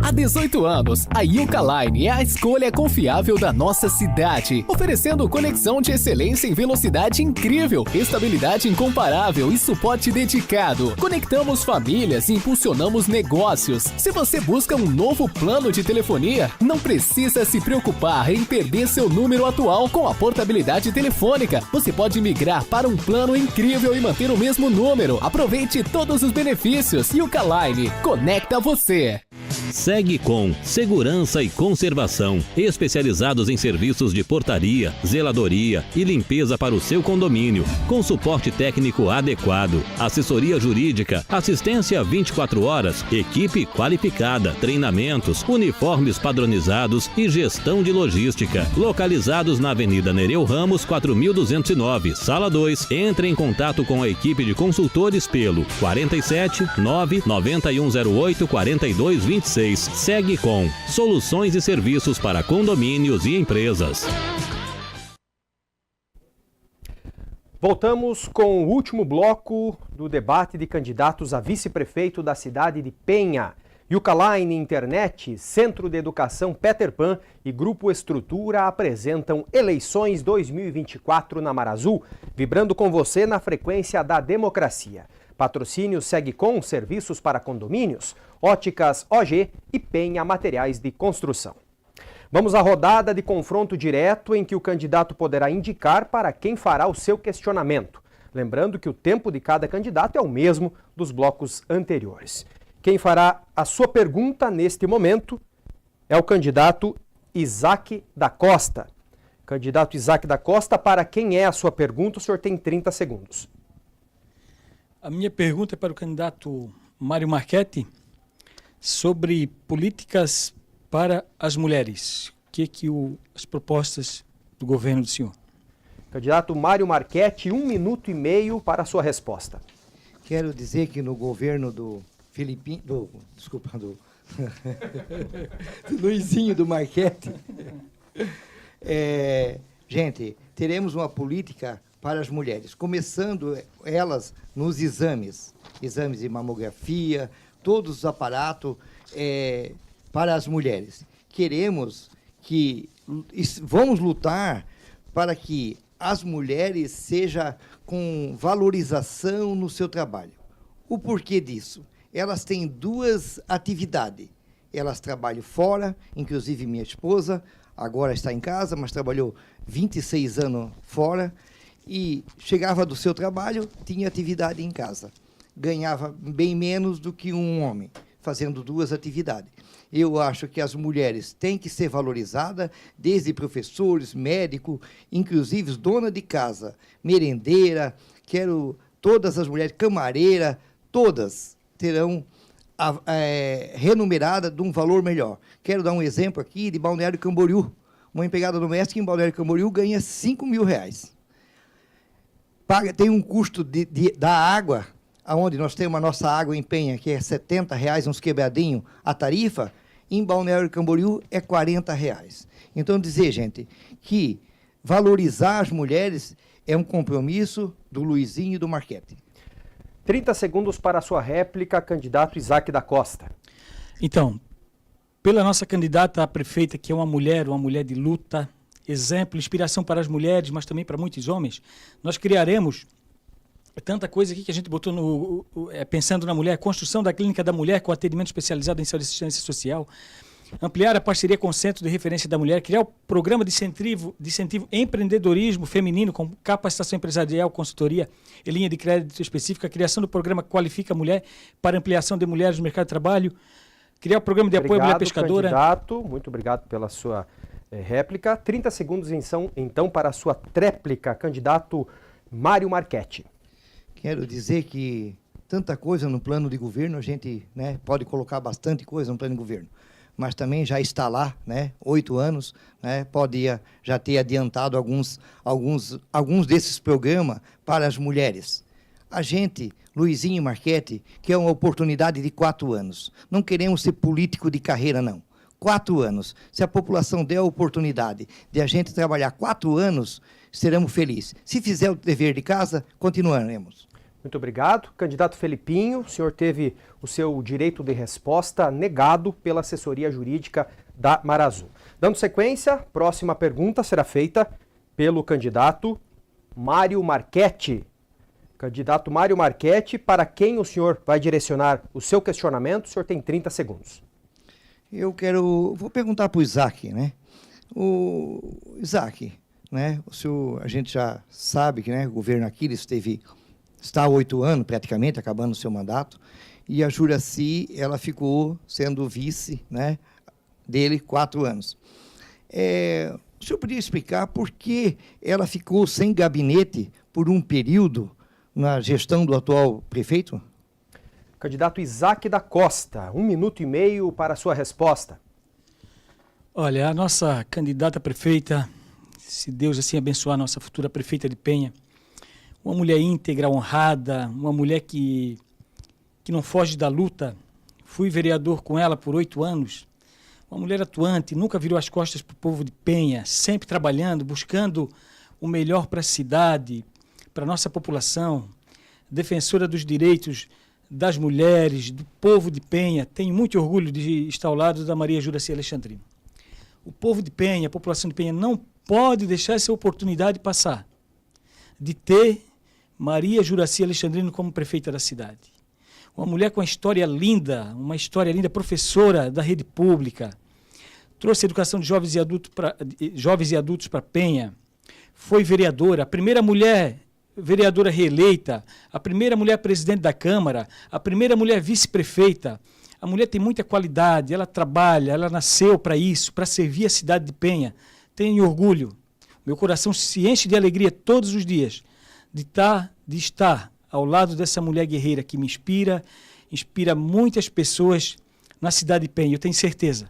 Há 18 anos, a Yuka Line é a escolha confiável da nossa cidade, oferecendo conexão de excelência em velocidade incrível, estabilidade incomparável e suporte dedicado. Conectamos famílias e impulsionamos negócios. Se você busca um novo plano de telefonia, não precisa se preocupar em perder seu número atual com a portabilidade telefônica. Você pode migrar para um plano incrível e manter o mesmo número. Aproveite todos os benefícios. Yuka Line, conecta você. Segue com Segurança e Conservação, especializados em serviços de portaria, zeladoria e limpeza para o seu condomínio, com suporte técnico adequado, assessoria jurídica, assistência 24 horas, equipe qualificada, treinamentos, uniformes padronizados e gestão de logística. Localizados na Avenida Nereu Ramos, 4209, Sala 2. Entre em contato com a equipe de consultores pelo 47 99108 4226. Segue com Soluções e Serviços para Condomínios e Empresas. Voltamos com o último bloco do debate de candidatos a vice-prefeito da cidade de Penha. Yuka Line Internet, Centro de Educação Peter Pan e Grupo Estrutura apresentam Eleições 2024 na Marazul, vibrando com você na frequência da democracia. Patrocínio segue com serviços para condomínios, Óticas OG e Penha Materiais de Construção. Vamos à rodada de confronto direto em que o candidato poderá indicar para quem fará o seu questionamento. Lembrando que o tempo de cada candidato é o mesmo dos blocos anteriores. Quem fará a sua pergunta neste momento é o candidato Isaac da Costa. Candidato Isaac da Costa, para quem é a sua pergunta? O senhor tem 30 segundos. A minha pergunta é para o candidato Mário Marchetti. sobre políticas para as mulheres. As propostas do governo do senhor? Candidato Mário Marchetti, 1 minuto e meio para a sua resposta. Quero dizer que no governo do do Luizinho do Marchetti, gente, teremos uma política para as mulheres, começando elas nos exames de mamografia, todos os aparatos para as mulheres. Vamos lutar para que as mulheres sejam com valorização no seu trabalho. O porquê disso? Elas têm 2 atividades. Elas trabalham fora, inclusive minha esposa, agora está em casa, mas trabalhou 26 anos fora, e chegava do seu trabalho, tinha atividade em casa. Ganhava bem menos do que um homem, fazendo 2 atividades. Eu acho que as mulheres têm que ser valorizadas, desde professores, médicos, inclusive dona de casa, merendeira, todas as mulheres, camareira, todas terão remunerada de um valor melhor. Quero dar um exemplo aqui de Balneário Camboriú. Uma empregada doméstica em Balneário Camboriú ganha R$5.000. Tem um custo da água, onde nós temos a nossa água em Penha, que é R$70, uns quebradinhos, a tarifa, em Balneário Camboriú é R$40. Então, dizer, gente, que valorizar as mulheres é um compromisso do Luizinho e do Marchetti. 30 segundos para a sua réplica, candidato Isaac da Costa. Então, pela nossa candidata a prefeita, que é uma mulher de luta, exemplo, inspiração para as mulheres, mas também para muitos homens, nós criaremos tanta coisa aqui que a gente botou pensando na mulher, construção da clínica da mulher com atendimento especializado em saúde e assistência social, ampliar a parceria com o Centro de Referência da Mulher, criar o programa de incentivo empreendedorismo feminino com capacitação empresarial, consultoria e linha de crédito específica, criação do programa Qualifica a Mulher para ampliação de mulheres no mercado de trabalho, criar o programa de apoio à mulher pescadora. Candidato, muito obrigado pela sua réplica. 30 segundos então para a sua tréplica, candidato Mário Marchetti. Quero dizer que tanta coisa no plano de governo, a gente pode colocar bastante coisa no plano de governo, mas também já está lá, 8 anos, pode já ter adiantado alguns desses programas para as mulheres. A gente, Luizinho e Marchetti, quer uma oportunidade de 4 anos. Não queremos ser político de carreira, não. 4 anos. Se a população der a oportunidade de a gente trabalhar 4 anos, seremos felizes. Se fizer o dever de casa, continuaremos. Muito obrigado. Candidato Felipinho, o senhor teve o seu direito de resposta negado pela assessoria jurídica da Marazul. Dando sequência, próxima pergunta será feita pelo candidato Mário Marchetti. Candidato Mário Marchetti, para quem o senhor vai direcionar o seu questionamento? O senhor tem 30 segundos. Vou perguntar para o Isaac, O Isaac, o senhor, a gente já sabe que o governo Aquiles está há 8 anos, praticamente, acabando o seu mandato, e a Juracy, ela ficou sendo vice dele 4 anos. O senhor poderia explicar por que ela ficou sem gabinete por um período na gestão do atual prefeito? Candidato Isaac da Costa, 1 minuto e meio para a sua resposta. Olha, a nossa candidata prefeita, se Deus assim abençoar a nossa futura prefeita de Penha, uma mulher íntegra, honrada, uma mulher que não foge da luta. Fui vereador com ela por 8 anos. Uma mulher atuante, nunca virou as costas para o povo de Penha, sempre trabalhando, buscando o melhor para a cidade, para a nossa população, defensora dos direitos das mulheres, do povo de Penha. Tenho muito orgulho de estar ao lado da Maria Juracy Alexandrino. O povo de Penha, a população de Penha, não pode deixar essa oportunidade passar de ter Maria Juracy Alexandrino como prefeita da cidade. Uma mulher com uma história linda, professora da rede pública, trouxe educação de jovens e adultos para Penha, foi vereadora, a primeira mulher vereadora reeleita, a primeira mulher presidente da Câmara, a primeira mulher vice-prefeita. A mulher tem muita qualidade, ela trabalha, ela nasceu para isso, para servir a cidade de Penha. Tenho orgulho, meu coração se enche de alegria todos os dias de estar ao lado dessa mulher guerreira que me inspira muitas pessoas na cidade de Penha. Eu tenho certeza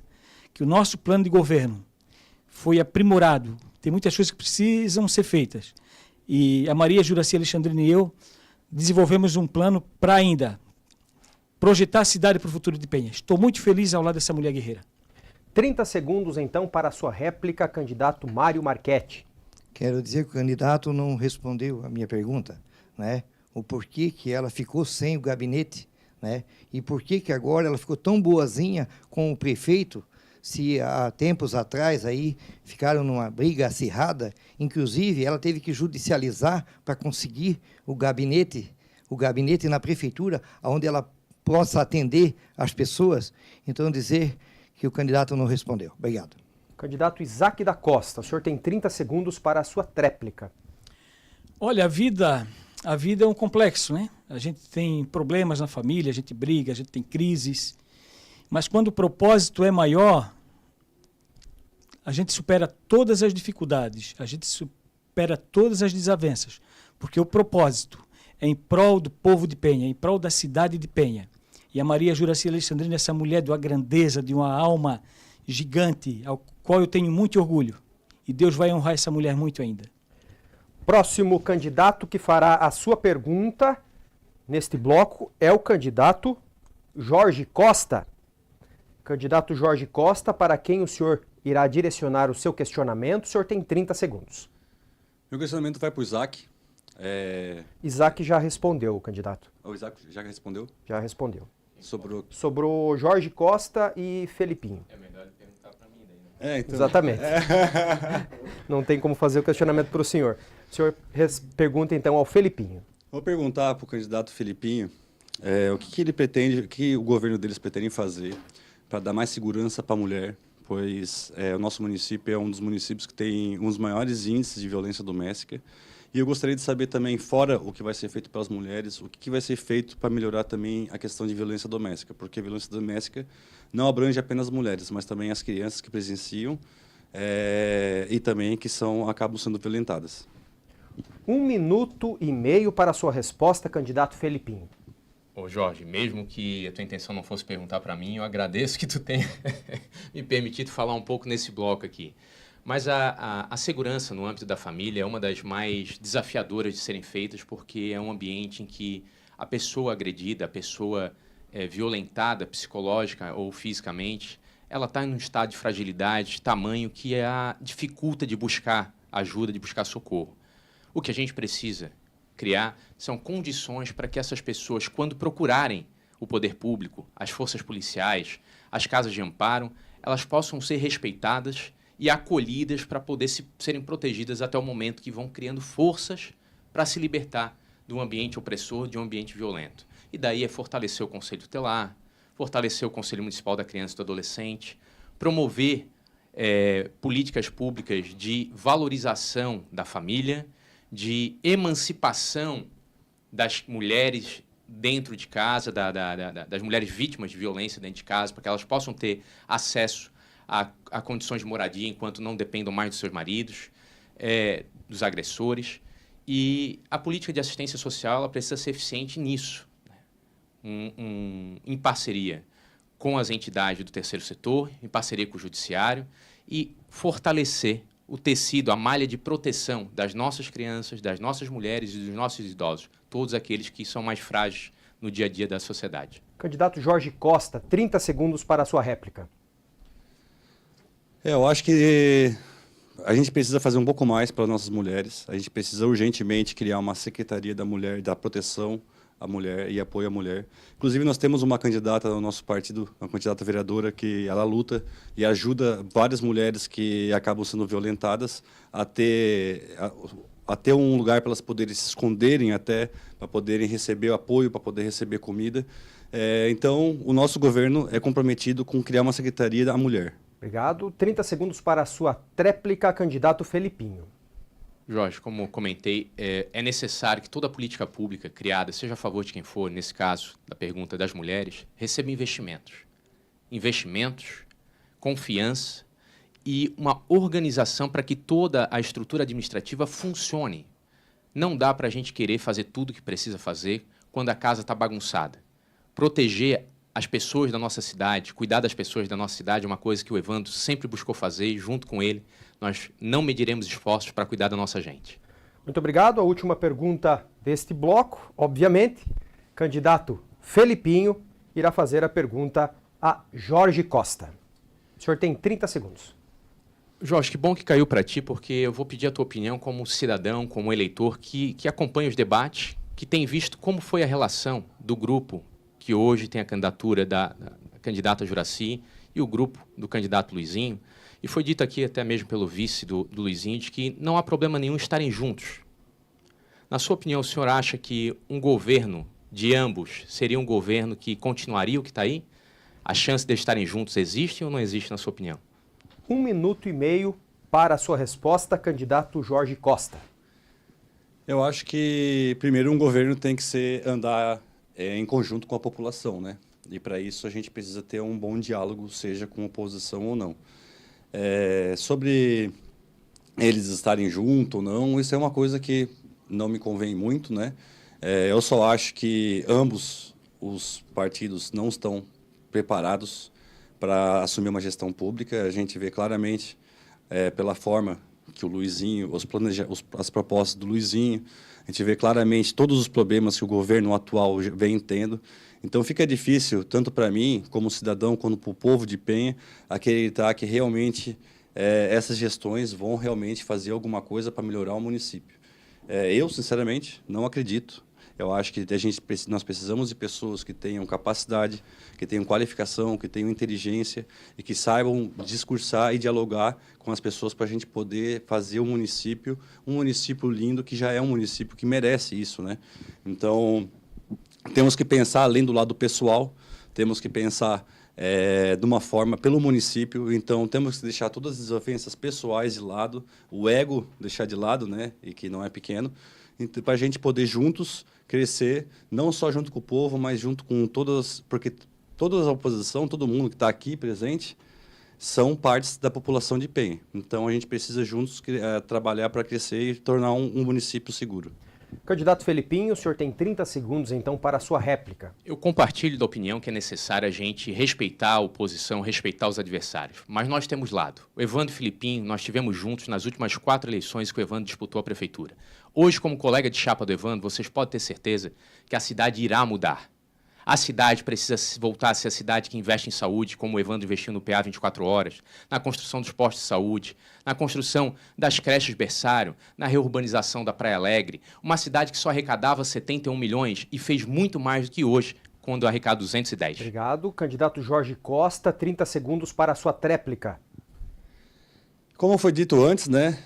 que o nosso plano de governo foi aprimorado. Tem muitas coisas que precisam ser feitas. E a Maria Juraci Alexandrina e eu desenvolvemos um plano para ainda projetar a cidade para o futuro de Penha. Estou muito feliz ao lado dessa mulher guerreira. 30 segundos, então, para a sua réplica, candidato Mário Marchetti. Quero dizer que o candidato não respondeu a minha pergunta, né? O porquê que ela ficou sem o gabinete, né? E por que agora ela ficou tão boazinha com o prefeito, se há tempos atrás aí ficaram numa briga acirrada, inclusive ela teve que judicializar para conseguir o gabinete na prefeitura, onde ela possa atender as pessoas. Então, dizer que o candidato não respondeu. Obrigado. Candidato Isaac da Costa, o senhor tem 30 segundos para a sua tréplica. Olha, a vida é um complexo, né? A gente tem problemas na família, a gente briga, a gente tem crises. Mas quando o propósito é maior, a gente supera todas as dificuldades, a gente supera todas as desavenças, porque o propósito é em prol do povo de Penha, em prol da cidade de Penha. E a Maria Juraci Alexandrina, essa mulher de uma grandeza, de uma alma gigante, ao qual eu tenho muito orgulho. E Deus vai honrar essa mulher muito ainda. Próximo candidato que fará a sua pergunta neste bloco é o candidato Jorge Costa. Candidato Jorge Costa, para quem o senhor irá direcionar o seu questionamento, o senhor tem 30 segundos. Meu questionamento vai para o Isaac. Isaac já respondeu, candidato. O Isaac já respondeu? Já respondeu. Sobrou Jorge Costa e Felipinho. É melhor perguntar para mim daí, né? Então. Exatamente. Não tem como fazer o questionamento para o senhor. O senhor pergunta então ao Felipinho. Vou perguntar para o candidato Felipinho o que ele pretende, o que o governo deles pretende fazer para dar mais segurança para a mulher, pois o nosso município é um dos municípios que tem um dos maiores índices de violência doméstica. E eu gostaria de saber também, fora o que vai ser feito pelas mulheres, o que vai ser feito para melhorar também a questão de violência doméstica, porque a violência doméstica não abrange apenas as mulheres, mas também as crianças que presenciam e também que acabam sendo violentadas. 1 minuto e meio para a sua resposta, candidato Felipinho. Ô Jorge, mesmo que a tua intenção não fosse perguntar para mim, eu agradeço que tu tenha me permitido falar um pouco nesse bloco aqui. Mas a segurança no âmbito da família é uma das mais desafiadoras de serem feitas, porque é um ambiente em que a pessoa agredida, a pessoa violentada psicológica ou fisicamente, ela está em um estado de fragilidade, tamanho que a dificulta de buscar ajuda, de buscar socorro. O que a gente precisa criar são condições para que essas pessoas, quando procurarem o poder público, as forças policiais, as casas de amparo, elas possam ser respeitadas e acolhidas para poder serem protegidas até o momento que vão criando forças para se libertar de um ambiente opressor, de um ambiente violento. E daí é fortalecer o Conselho Tutelar, fortalecer o Conselho Municipal da Criança e do Adolescente, promover políticas públicas de valorização da família, de emancipação das mulheres dentro de casa, das mulheres vítimas de violência dentro de casa, para que elas possam ter acesso a condições de moradia enquanto não dependam mais dos seus maridos, dos agressores. E a política de assistência social ela precisa ser eficiente nisso, né? Em parceria com as entidades do terceiro setor, em parceria com o judiciário, e fortalecer o tecido, a malha de proteção das nossas crianças, das nossas mulheres e dos nossos idosos, todos aqueles que são mais frágeis no dia a dia da sociedade. Candidato Jorge Costa, 30 segundos para a sua réplica. Eu acho que a gente precisa fazer um pouco mais para as nossas mulheres. A gente precisa urgentemente criar uma Secretaria da Mulher, da proteção à mulher e apoio à mulher. Inclusive, nós temos uma candidata no nosso partido, uma candidata vereadora, que ela luta e ajuda várias mulheres que acabam sendo violentadas a ter um lugar para elas poderem se esconderem até, para poderem receber apoio, para poder receber comida. Então, o nosso governo é comprometido com criar uma Secretaria da Mulher. Obrigado. 30 segundos para a sua tréplica, candidato Felipinho. Jorge, como comentei, é necessário que toda política pública criada, seja a favor de quem for, nesse caso, da pergunta das mulheres, receba investimentos. Investimentos, confiança e uma organização para que toda a estrutura administrativa funcione. Não dá para a gente querer fazer tudo o que precisa fazer quando a casa está bagunçada. Proteger as pessoas da nossa cidade, cuidar das pessoas da nossa cidade é uma coisa que o Evandro sempre buscou fazer e, junto com ele, nós não mediremos esforços para cuidar da nossa gente. Muito obrigado. A última pergunta deste bloco, obviamente, candidato Felipinho irá fazer a pergunta a Jorge Costa. O senhor tem 30 segundos. Jorge, que bom que caiu para ti, porque eu vou pedir a tua opinião como cidadão, como eleitor que acompanha os debates, que tem visto como foi a relação do grupo que hoje tem a candidatura da candidata Juracy e o grupo do candidato Luizinho. E foi dito aqui até mesmo pelo vice do Luizinho de que não há problema nenhum estarem juntos. Na sua opinião, o senhor acha que um governo de ambos seria um governo que continuaria o que está aí? A chance de estarem juntos existe ou não existe, na sua opinião? 1 minuto e meio para a sua resposta, candidato Jorge Costa. Eu acho que, primeiro, um governo tem que andar em conjunto com a população, né? E, para isso, a gente precisa ter um bom diálogo, seja com oposição ou não. Sobre eles estarem juntos ou não, isso é uma coisa que não me convém muito, né? Eu só acho que ambos os partidos não estão preparados para assumir uma gestão pública. A gente vê claramente, pela forma que o Luizinho, as propostas do Luizinho, a gente vê claramente todos os problemas que o governo atual vem tendo. Então fica difícil, tanto para mim, como cidadão, quanto para o povo de Penha, acreditar que realmente essas gestões vão realmente fazer alguma coisa para melhorar o município. Eu, sinceramente, não acredito. Eu acho que nós precisamos de pessoas que tenham capacidade, que tenham qualificação, que tenham inteligência e que saibam discursar e dialogar com as pessoas para a gente poder fazer um município lindo, que já é um município que merece isso, né? Então, temos que pensar além do lado pessoal, temos que pensar de uma forma pelo município. Então, temos que deixar todas as desavenças pessoais de lado, o ego deixar de lado, né? E que não é pequeno, para a gente poder juntos crescer, não só junto com o povo, mas junto com todas, porque toda a oposição, todo mundo que está aqui presente, são partes da população de Penha. Então, a gente precisa juntos trabalhar para crescer e tornar um município seguro. Candidato Felipinho, o senhor tem 30 segundos, então, para a sua réplica. Eu compartilho da opinião que é necessário a gente respeitar a oposição, respeitar os adversários. Mas nós temos lado. O Evandro e o Felipinho, nós estivemos juntos nas últimas 4 eleições que o Evandro disputou a prefeitura. Hoje, como colega de chapa do Evandro, vocês podem ter certeza que a cidade irá mudar. A cidade precisa voltar a ser a cidade que investe em saúde, como o Evandro investiu no PA 24 horas, na construção dos postos de saúde, na construção das creches berçário, na reurbanização da Praia Alegre. Uma cidade que só arrecadava 71 milhões e fez muito mais do que hoje, quando arrecada 210. Obrigado. Candidato Jorge Costa, 30 segundos para a sua tréplica. Como foi dito antes, né,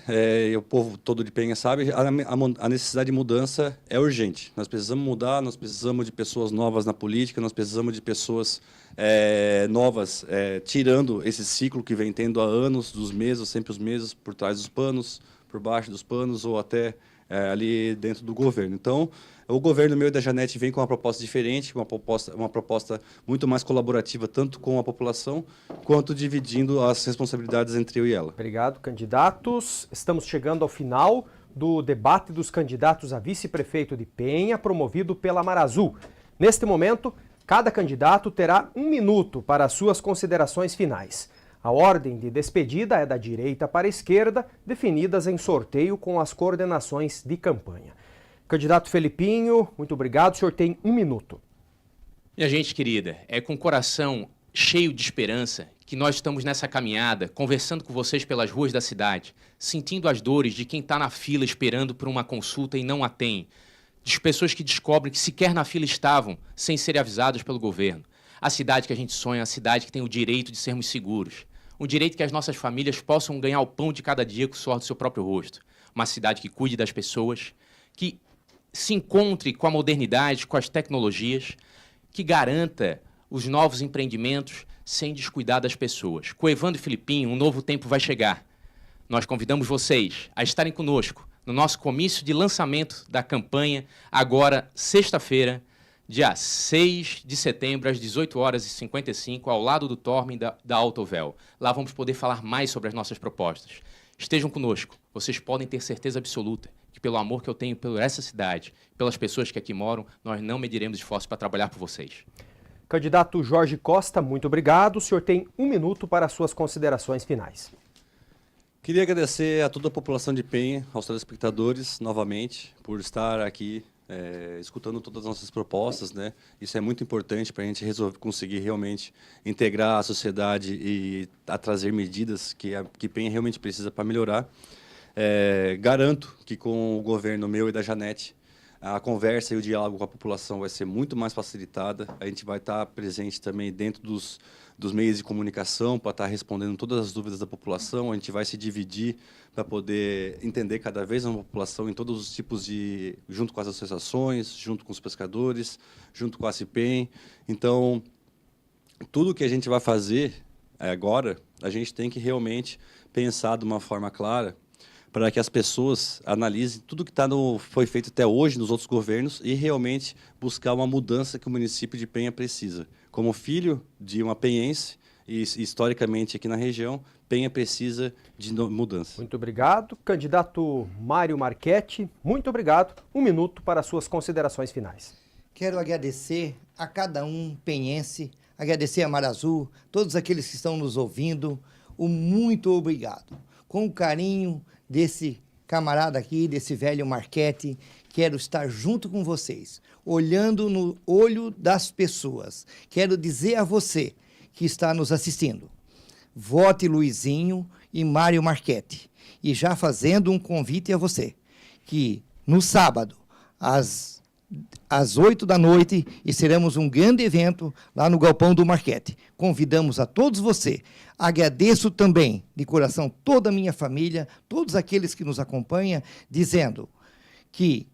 o povo todo de Penha sabe, a necessidade de mudança é urgente. Nós precisamos mudar, nós precisamos de pessoas novas na política, nós precisamos de pessoas novas, tirando esse ciclo que vem tendo há anos, dos mesmos, sempre os mesmos, por trás dos panos, por baixo dos panos ou até ali dentro do governo. Então, o governo meu e da Janete vem com uma proposta diferente, uma proposta muito mais colaborativa, tanto com a população, quanto dividindo as responsabilidades entre eu e ela. Obrigado, candidatos. Estamos chegando ao final do debate dos candidatos a vice-prefeito de Penha, promovido pela Marazul. Neste momento, cada candidato terá 1 minuto para as suas considerações finais. A ordem de despedida é da direita para a esquerda, definidas em sorteio com as coordenações de campanha. Candidato Felipinho, muito obrigado. O senhor tem 1 minuto. Minha gente querida, é com o coração cheio de esperança que nós estamos nessa caminhada, conversando com vocês pelas ruas da cidade, sentindo as dores de quem está na fila esperando por uma consulta e não a tem, de pessoas que descobrem que sequer na fila estavam, sem serem avisados pelo governo. A cidade que a gente sonha, a cidade que tem o direito de sermos seguros, o direito que as nossas famílias possam ganhar o pão de cada dia com o suor do seu próprio rosto. Uma cidade que cuide das pessoas, que se encontre com a modernidade, com as tecnologias, que garanta os novos empreendimentos sem descuidar das pessoas. Com o Evandro e Felipinho, um novo tempo vai chegar. Nós convidamos vocês a estarem conosco no nosso comício de lançamento da campanha, agora, sexta-feira, dia 6 de setembro, às 18h55, ao lado do Tormen da Autovel. Lá vamos poder falar mais sobre as nossas propostas. Estejam conosco. Vocês podem ter certeza absoluta que, pelo amor que eu tenho por essa cidade, pelas pessoas que aqui moram, nós não mediremos esforços para trabalhar por vocês. Candidato Jorge Costa, muito obrigado. O senhor tem 1 minuto para as suas considerações finais. Queria agradecer a toda a população de Penha, aos telespectadores, novamente, por estar aqui escutando todas as nossas propostas, né? Isso é muito importante para a gente conseguir realmente integrar a sociedade e trazer medidas que Penha realmente precisa para melhorar. Garanto que com o governo meu e da Janete, a conversa e o diálogo com a população vai ser muito mais facilitada. A gente vai estar presente também dentro dos meios de comunicação para estar respondendo todas as dúvidas da população. A gente vai se dividir para poder entender cada vez mais a população em todos os tipos junto com as associações, junto com os pescadores, junto com a CIPEM. Então, tudo que a gente vai fazer agora, a gente tem que realmente pensar de uma forma clara para que as pessoas analisem tudo que foi feito até hoje nos outros governos e realmente buscar uma mudança que o município de Penha precisa. Como filho de uma penhense, e historicamente aqui na região, Penha precisa de mudança. Muito obrigado. Candidato Mário Marchetti, muito obrigado. 1 minuto para as suas considerações finais. Quero agradecer a cada um penhense, agradecer a Marazul, todos aqueles que estão nos ouvindo, o muito obrigado. Com o carinho desse camarada aqui, desse velho Marchetti, quero estar junto com vocês, olhando no olho das pessoas. Quero dizer a você que está nos assistindo, vote Luizinho e Mário Marchetti. E já fazendo um convite a você, que no sábado, às 8 da noite, seremos um grande evento lá no Galpão do Marchetti. Convidamos a todos você. Agradeço também, de coração, toda a minha família, todos aqueles que nos acompanham, dizendo que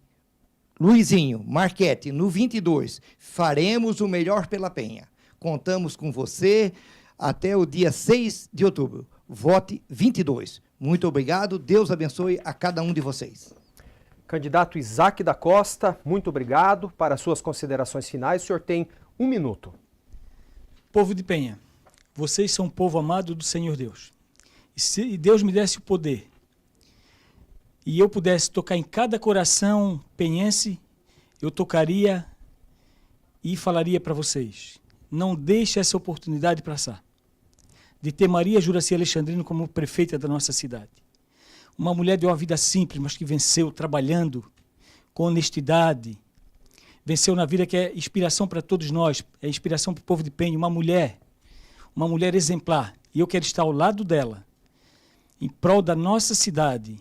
Luizinho, Marchetti, no 22, faremos o melhor pela Penha. Contamos com você até o dia 6 de outubro. Vote 22. Muito obrigado. Deus abençoe a cada um de vocês. Candidato Isaac da Costa, muito obrigado. Para as suas considerações finais, o senhor tem 1 minuto. Povo de Penha, vocês são um povo amado do Senhor Deus. E se Deus me desse o poder e eu pudesse tocar em cada coração penhense, eu tocaria e falaria para vocês: não deixe essa oportunidade passar de ter Maria Juraci Alexandrino como prefeita da nossa cidade. Uma mulher de uma vida simples, mas que venceu trabalhando com honestidade. Venceu na vida, que é inspiração para todos nós, é inspiração para o povo de Penha. Uma mulher exemplar. E eu quero estar ao lado dela, em prol da nossa cidade,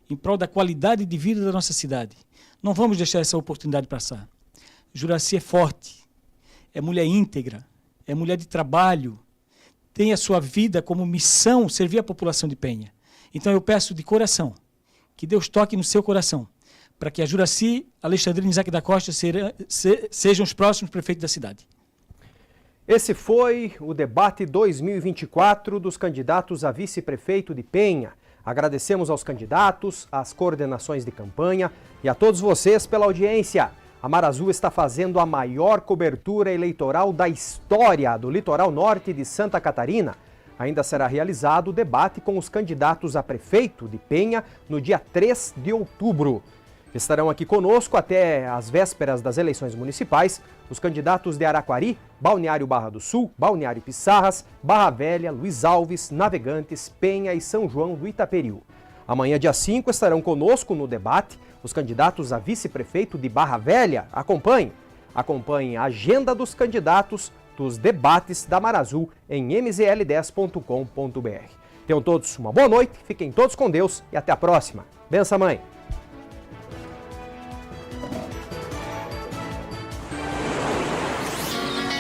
em prol da qualidade de vida da nossa cidade. Não vamos deixar essa oportunidade passar. Juraci é forte, é mulher íntegra, é mulher de trabalho, tem a sua vida como missão servir a população de Penha. Então eu peço de coração, que Deus toque no seu coração, para que a Juraci Alexandrino e Isaac da Costa sejam os próximos prefeitos da cidade. Esse foi o debate 2024 dos candidatos a vice-prefeito de Penha. Agradecemos aos candidatos, às coordenações de campanha e a todos vocês pela audiência. A Marazul está fazendo a maior cobertura eleitoral da história do litoral norte de Santa Catarina. Ainda será realizado o debate com os candidatos a prefeito de Penha no dia 3 de outubro. Estarão aqui conosco até as vésperas das eleições municipais os candidatos de Araquari, Balneário Barra do Sul, Balneário Pissarras, Barra Velha, Luiz Alves, Navegantes, Penha e São João do Itaperiú. Amanhã, dia 5, estarão conosco no debate os candidatos a vice-prefeito de Barra Velha. Acompanhe a agenda dos candidatos dos debates da Marazul em mzl10.com.br. Tenham todos uma boa noite, fiquem todos com Deus e até a próxima. Benção, mãe!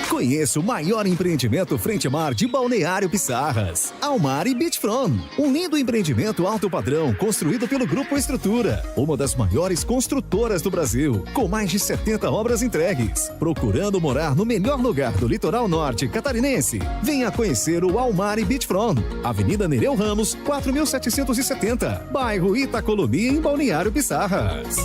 Conheça o maior empreendimento frente mar de Balneário Pissarras, Almar e Beachfront. Um lindo empreendimento alto padrão construído pelo Grupo Estrutura, uma das maiores construtoras do Brasil, com mais de 70 obras entregues. Procurando morar no melhor lugar do litoral norte catarinense? Venha conhecer o Almar e Beachfront, Avenida Nereu Ramos, 4770, bairro Itacolomi, em Balneário Pissarras.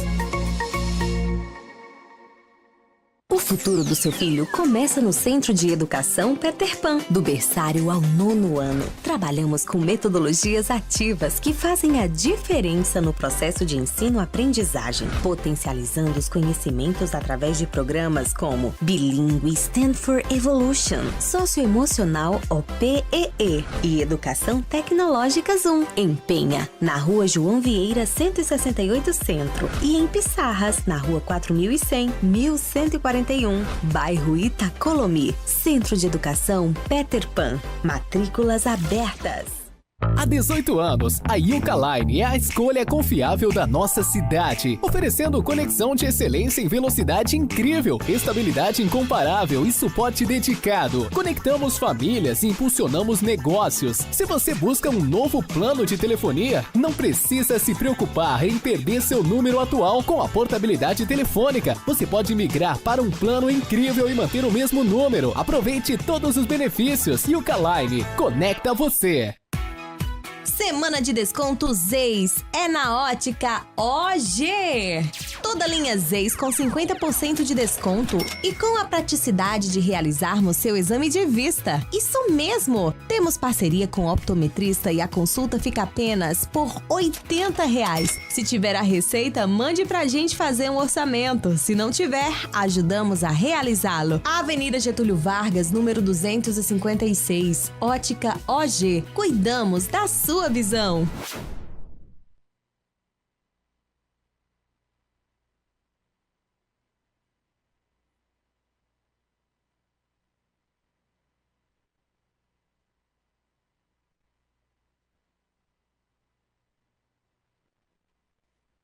futuro do seu filho começa no Centro de Educação Peter Pan, do berçário ao 9º ano. Trabalhamos com metodologias ativas que fazem a diferença no processo de ensino-aprendizagem, potencializando os conhecimentos através de programas como Bilingue Stand for Evolution, Socioemocional OPEE e Educação Tecnológica Zoom. Em Penha, na Rua João Vieira 168 Centro e em Pissarras, na Rua 4100, 1141, bairro Itacolomi. Centro de Educação Peter Pan. Matrículas abertas. Há 18 anos, a Yuka Line é a escolha confiável da nossa cidade, oferecendo conexão de excelência em velocidade incrível, estabilidade incomparável e suporte dedicado. Conectamos famílias e impulsionamos negócios. Se você busca um novo plano de telefonia, não precisa se preocupar em perder seu número atual com a portabilidade telefônica. Você pode migrar para um plano incrível e manter o mesmo número. Aproveite todos os benefícios. Yuka Line, conecta você. Semana de desconto Zeis é na Ótica OG. Toda linha Zeis com 50% de desconto e com a praticidade de realizarmos seu exame de vista. Isso mesmo! Temos parceria com o optometrista e a consulta fica apenas por R$80. Se tiver a receita, mande pra gente fazer um orçamento. Se não tiver, ajudamos a realizá-lo. Avenida Getúlio Vargas, número 256. Ótica OG. Cuidamos da sua visão.